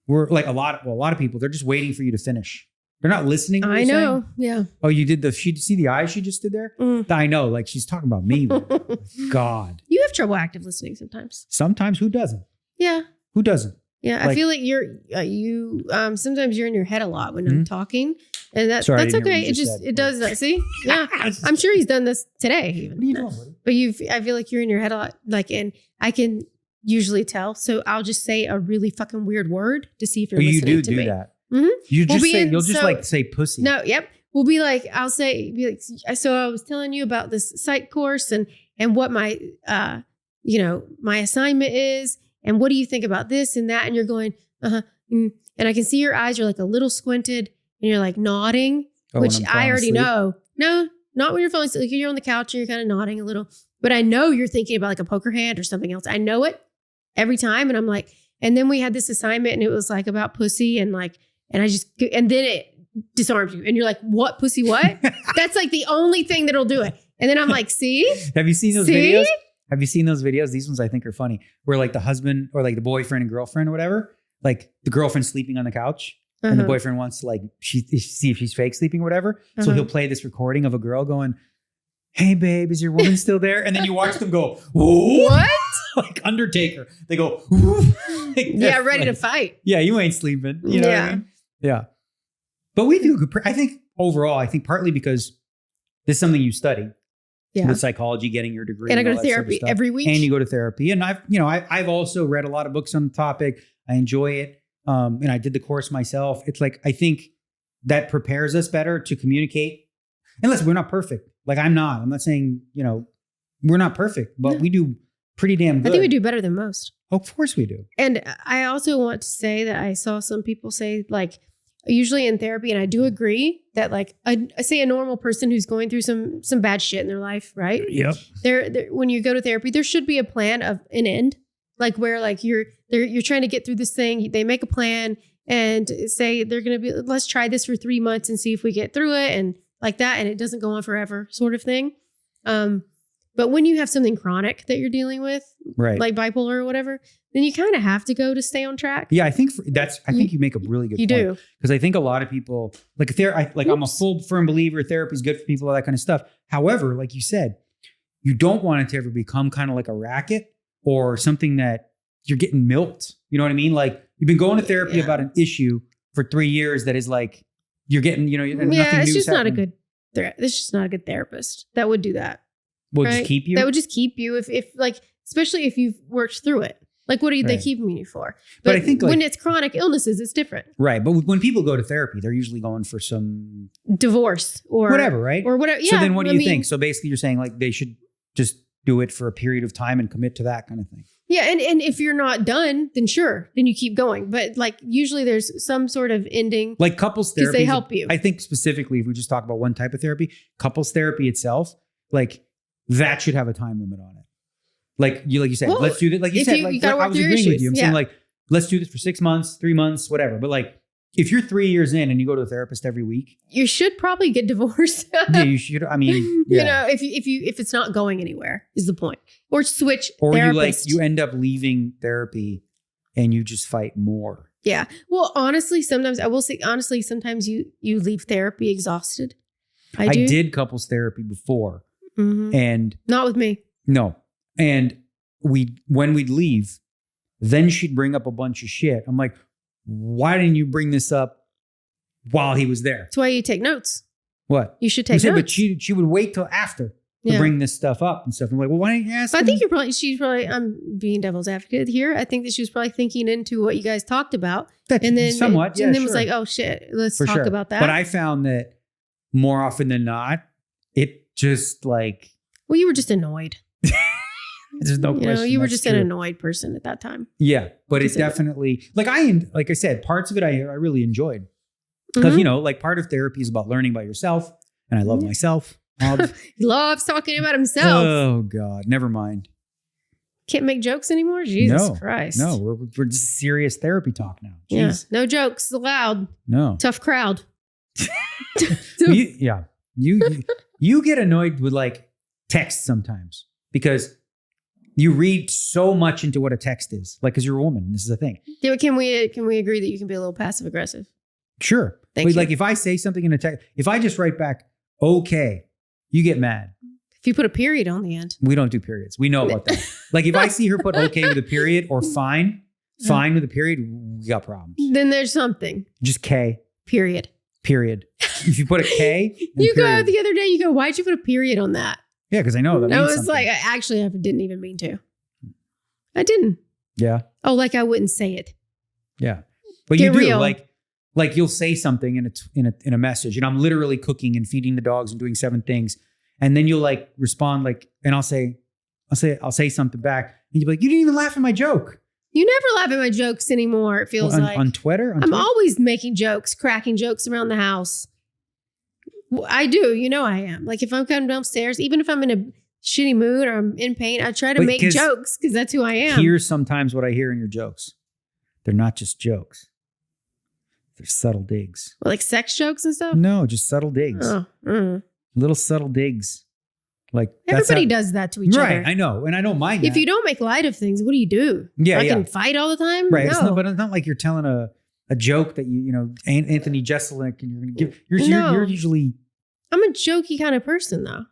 we're like a lot of people, they're just waiting for you to finish. They're not listening. To what you're saying. Yeah. Oh, you did see the eyes she just did there? I know. Like she's talking about me. God. You have trouble active listening sometimes. Sometimes. Who doesn't? Yeah. Who doesn't? Yeah. I feel like you sometimes you're in your head a lot when I'm talking and that's okay. It does that. See? Yeah. I'm sure he's done this today even. What are you doing, buddy? I feel like you're in your head a lot. Like, and I can usually tell. So I'll just say a really fucking weird word to see if you're listening to me. You do that. You'll just say pussy. No, yep. We'll be like, so I was telling you about this psych course and what my, my assignment is. And what do you think about this and that? And you're going, and I can see your eyes are like a little squinted and you're like nodding, which I already know. No, not when you're falling asleep. Like you're on the couch and you're kind of nodding a little, but I know you're thinking about like a poker hand or something else. I know it every time. And I'm like, and then we had this assignment and it was like about pussy and like, and then it disarms you and you're like, what pussy, what? That's like the only thing that'll do it. And then I'm like, see? Have you seen those videos? Have you seen those videos? These ones I think are funny where like the husband or like the boyfriend and girlfriend or whatever, like the girlfriend's sleeping on the couch and the boyfriend wants to like, see if she's fake sleeping or whatever. So he'll play this recording of a girl going, hey babe, is your woman still there? And then you watch them go, what? Like Undertaker. They go, like, ready to fight. Yeah, you ain't sleeping. You know what I mean? Yeah. But we do good. I think overall, partly because this is something you study with psychology, getting your degree. And I go to therapy every week. And you go to therapy. And I've also read a lot of books on the topic. I enjoy it. And I did the course myself. It's like, I think that prepares us better to communicate. Unless we're not perfect. Like I'm not saying, we're not perfect, but we do pretty damn good. I think we do better than most. Oh, of course we do. And I also want to say that I saw some people say like, usually in therapy, and I do agree that like I say a normal person who's going through some bad shit in their life, right? Yep. There when you go to therapy, there should be a plan of an end, like where like you're trying to get through this thing. They make a plan and say they're going to be, let's try this for 3 months and see if we get through it, and like that, and it doesn't go on forever, sort of thing. But when you have something chronic that you're dealing with, right, like bipolar or whatever, then you kind of have to go to stay on track. Yeah, I think you make a really good point. You do. Because I think a lot of people, I'm a full firm believer therapy is good for people, all that kind of stuff. However, like you said, you don't want it to ever become kind of like a racket or something that you're getting milked. You know what I mean? Like you've been going to therapy about an issue for 3 years that is like, you're getting, nothing new. It's just not a good, it's just not a good therapist that would do that. Just keep you? That would just keep you if like, especially if you've worked through it. Like, what are they keeping you for? But I think when it's chronic illnesses, it's different. Right. But when people go to therapy, they're usually going for some divorce or whatever, right? Or whatever. Yeah. So then what do you think? So basically you're saying like they should just do it for a period of time and commit to that kind of thing. Yeah. And if you're not done, then sure, then you keep going. But like usually there's some sort of ending. Like couples therapy. Because they help you. I think specifically, if we just talk about one type of therapy, couples therapy itself, like that should have a time limit on it. Like you said, let's do that. Like you said, like I was agreeing with you. I'm saying like, let's do this for 6 months, 3 months, whatever. But like, if you're 3 years in and you go to a therapist every week, you should probably get divorced. Yeah, you should. I mean, yeah. if it's not going anywhere is the point, or switch. Or therapist. you end up leaving therapy and you just fight more. Yeah. Well, honestly, sometimes I will say, sometimes you leave therapy exhausted. I did couples therapy before, and not with me. No. And when we'd leave, then she'd bring up a bunch of shit. I'm like, why didn't you bring this up while he was there? That's why you take notes. What? You should take notes. But she would wait till after to bring this stuff up and stuff. I'm like, well, why didn't you ask? I think I'm being devil's advocate here. I think that she was probably thinking into what you guys talked about. And then somewhat. And then was like, oh shit, let's talk about that. But I found that more often than not, it just like. Well, you were just annoyed. There's no question. You were just an annoyed person at that time. Yeah, but it definitely like I said, parts of it I really enjoyed because like part of therapy is about learning about yourself, and I love myself. He loves talking about himself. Oh God, never mind. Can't make jokes anymore. Jesus Christ. No, we're just serious therapy talk now. Jeez. Yeah, no jokes allowed. No, tough crowd. You get annoyed with like text sometimes because. You read so much into what a text is, like, because you're a woman. This is a thing. Yeah, but can we agree that you can be a little passive aggressive? Sure. Thank you. Like, if I say something in a text, if I just write back, okay, you get mad. If you put a period on the end, we don't do periods. We know about that. Like, if I see her put okay with a period or fine with a period, we got problems. Then there's something. Just K. Period. If you put a K, you go the other day. You go, why'd you put a period on that? Yeah, because I know that. No, it's like I didn't even mean to. I didn't. Yeah. Oh, like I wouldn't say it. Yeah, but you do like you'll say something in a message, and I'm literally cooking and feeding the dogs and doing 7 things, and then you'll like respond like, and I'll say something back, and you'll be like, you didn't even laugh at my joke. You never laugh at my jokes anymore. It feels like on Twitter. I'm always making jokes, cracking jokes around the house. I do. I am. Like if I'm coming downstairs, even if I'm in a shitty mood or I'm in pain, I try to make jokes because that's who I am. Here's sometimes what I hear in your jokes. They're not just jokes. They're subtle digs. Like sex jokes and stuff? No, just subtle digs. Little subtle digs. Like everybody does that to each other. Right, I know. And I don't mind that. If you don't make light of things, what do you do? Yeah, can fight all the time? Right. No. But it's not like you're telling a joke that Anthony Jeselnik and you're going to give. You're usually. I'm a jokey kind of person though.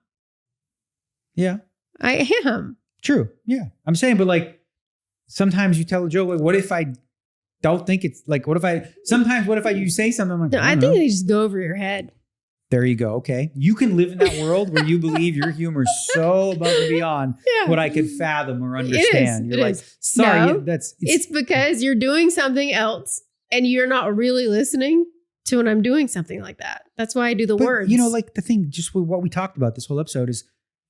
Yeah. I am. True. Yeah. I'm saying, but like sometimes you tell a joke. Like, what if I don't think it's like, what if you say something? I'm like, no, I think they just go over your head. There you go. Okay. You can live in that world where you believe your humor is so above and beyond what I could fathom or understand. You're like, sorry, no, it's because you're doing something else and you're not really listening to when I'm doing something like that. That's why I do the words. Like the thing, just with what we talked about this whole episode is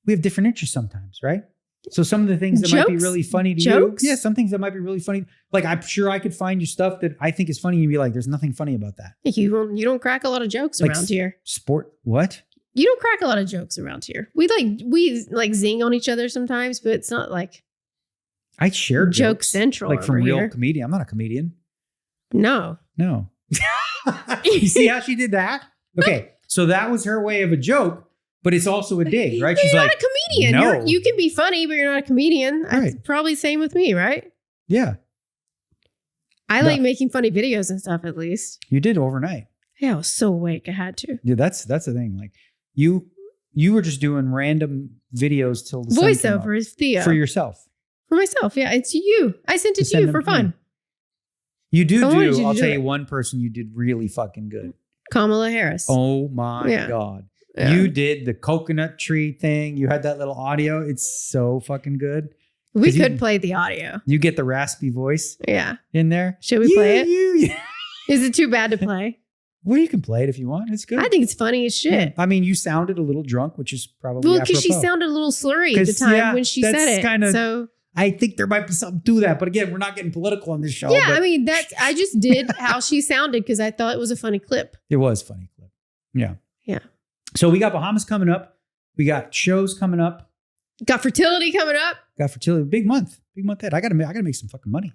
we have different interests sometimes, right? So some of the things that might be really funny to Jokes? you. Yeah, some things that might be really funny. Like I'm sure I could find you stuff that I think is funny. You'd be like, there's nothing funny about that. You don't crack a lot of jokes Like around here. Sport, what? You don't crack a lot of jokes around here. We zing on each other sometimes, but it's not like I share joke jokes, central. like from over real here. comedian. I'm not a comedian. No. You see how she did that? Okay, so that was her way of a joke, but it's also a dig, right? You're She's not like, a comedian. no. You can be funny, but you're not a comedian. Right. Probably same with me, right? yeah, I No. like making funny videos and stuff at least. you did overnight. Yeah, I was so awake. I had to. Yeah, that's the thing. Like you were just doing random videos till the sun came up Voiceover is Theo. for yourself. For myself. Yeah, it's you. I sent it to send you them for to fun. me. You do. I wanted you to I'll do tell it. you one person you did really fucking good. Kamala Harris. Oh my Yeah. God. Yeah. You did the coconut tree thing. You had that little audio. It's so fucking good. We 'cause you- could play the audio. You get the raspy voice Yeah. in there. Should we play it? You. Is it too bad to play? Well, you can play it if you want. It's good. I think it's funny as shit. I mean, you sounded a little drunk, which is probably Well, because she apropos. sounded a little slurry at the 'Cause, time yeah, when she that's said it. kinda- So I think there might be something to that. But again, we're not getting political on this show. yeah, but I mean I just did how she sounded because I thought it was a funny clip. it was a funny clip. Yeah. Yeah. So we got Bahamas coming up. We got shows coming up. Got fertility coming up. Got fertility. Big month ahead. I gotta make some fucking money.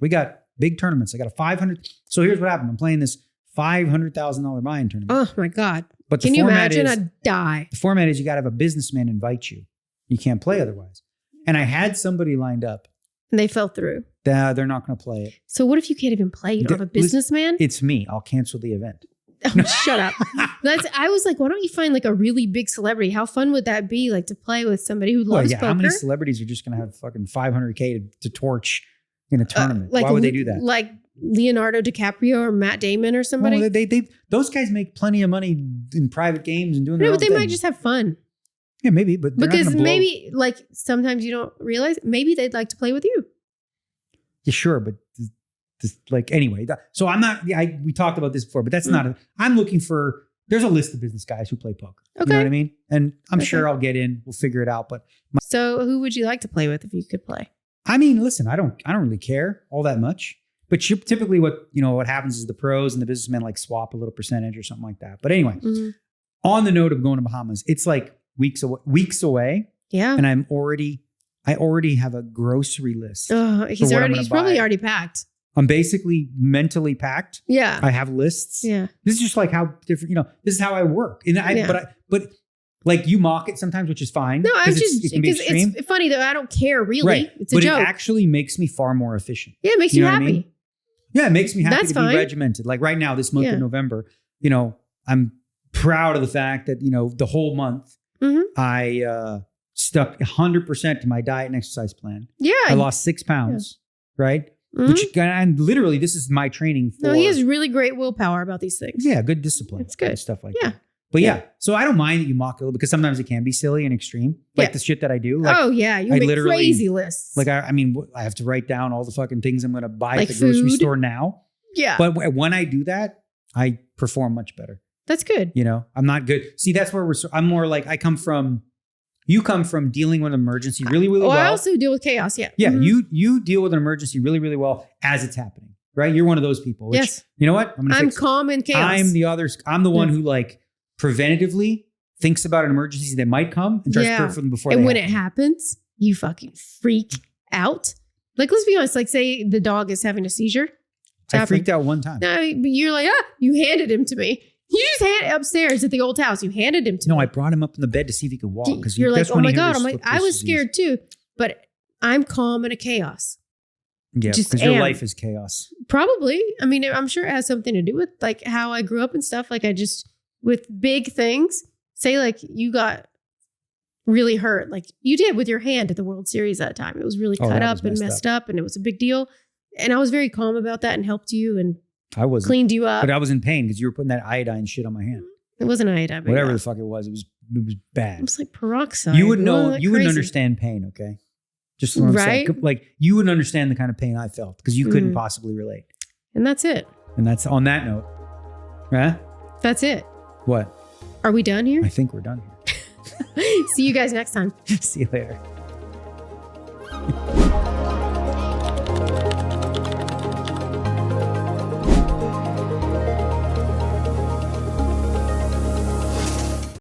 We got big tournaments. I got a 500. So here's what happened. I'm playing this $500,000 buy-in tournament. Oh my God. But Can the you format imagine? is I'd die. the format is you got to have a businessman invite you. You can't play otherwise. And I had somebody lined up. And they fell through. They're not going to play it. So what if you can't even play? You don't have a businessman? It's me. I'll cancel the event. Oh, shut up. I was like, why don't you find like a really big celebrity? How fun would that be? Like to play with somebody who Well, loves yeah. poker? How many celebrities are just going to have fucking $500K to torch in a tournament? Like Why would they do that? Like Leonardo DiCaprio or Matt Damon or somebody? Well, they those guys make plenty of money in private games and doing their No, own but they thing. might just have fun. Yeah, maybe, but they're not Because gonna blow. maybe like sometimes you don't realize maybe they'd like to play with you. Yeah, sure, but like anyway. So I'm not. Yeah, we talked about this before, but that's not. I'm looking for. There's a list of business guys who play poker. You know Okay. what I mean? And I'm Okay. sure I'll get in. We'll figure it out. But So who would you like to play with if you could play? I mean, listen, I don't really care all that much. But typically, what happens is the pros and the businessmen like swap a little percentage or something like that. But anyway, Mhm. on the note of going to Bahamas, it's like weeks away, Yeah. and I already have a grocery list. Oh, what I'm gonna he's probably buy. already packed. I'm basically mentally packed. Yeah. I have lists. Yeah. This is just like how different, this is how I work. And Yeah. but like you mock it sometimes, which is fine. No, I'm 'cause just it can be because extreme. it's funny though. I don't care really. Right. It's a but joke. it actually makes me far more efficient. Yeah, it makes You you know what I happy. mean? Yeah, it makes me happy That's to fine. be regimented. Like right now, this month Yeah. of November, I'm proud of the fact that, the whole month Mhm. I stuck 100% to my diet and exercise plan. Yeah. I lost 6 pounds, right? Mhm. Which, and literally, this is my training for. No, he has really great willpower about these things. Yeah, good discipline. It's good. And stuff like Yeah. that. But yeah, so I don't mind that you mock it a little because sometimes it can be silly and extreme. Like Yeah. the shit that I do. Like, oh yeah, you I make literally- crazy lists. like I mean, I have to write down all the fucking things I'm going to buy Like at the grocery food? store now. yeah, But when I do that, I perform much better. that's good. I'm not good. See, that's where I'm more like, you come from dealing with an emergency really, really Oh, well. I also deal with chaos. Yeah. Yeah, Mhm. you deal with an emergency really, really well as it's happening, right? You're one of those people. Which, Yes. You know what? I'm calm in chaos. I'm the one Yeah. who like preventatively thinks about an emergency that might come and tries to Yeah. prepare for them before and they when happen. it happens, you fucking freak out. Like, let's be honest. Like, say the dog is having a seizure. I freaked out one time. No, but you're like, you handed him to me. You just had upstairs at the old house. You handed him to me. No, I brought him up in the bed to see if he could walk. Because You're like, that's oh when my he God. hears I'm like, what I this was disease- scared too, but I'm calm in a chaos. Yeah, just because your am. life is chaos. Probably. I mean, I'm sure it has something to do with like how I grew up and stuff. Like with big things, say like you got really hurt, like you did with your hand at the World Series that time. It was really Oh, cut that up was and messed up and it was a big deal. And I was very calm about that and helped you and I wasn't. cleaned you up. But I was in pain because you were putting that iodine shit on my hand. It wasn't iodine. but Whatever yeah. the fuck it was It bad. was like peroxide. You would know. Like You wouldn't crazy. understand pain. Okay, just what I'm saying. Right? Like you wouldn't understand the kind of pain I felt because you couldn't Mhm. possibly relate. And that's it. And that's on that note. Huh? That's it. What? Are we done here? I think we're done here. See you guys next time. See you later.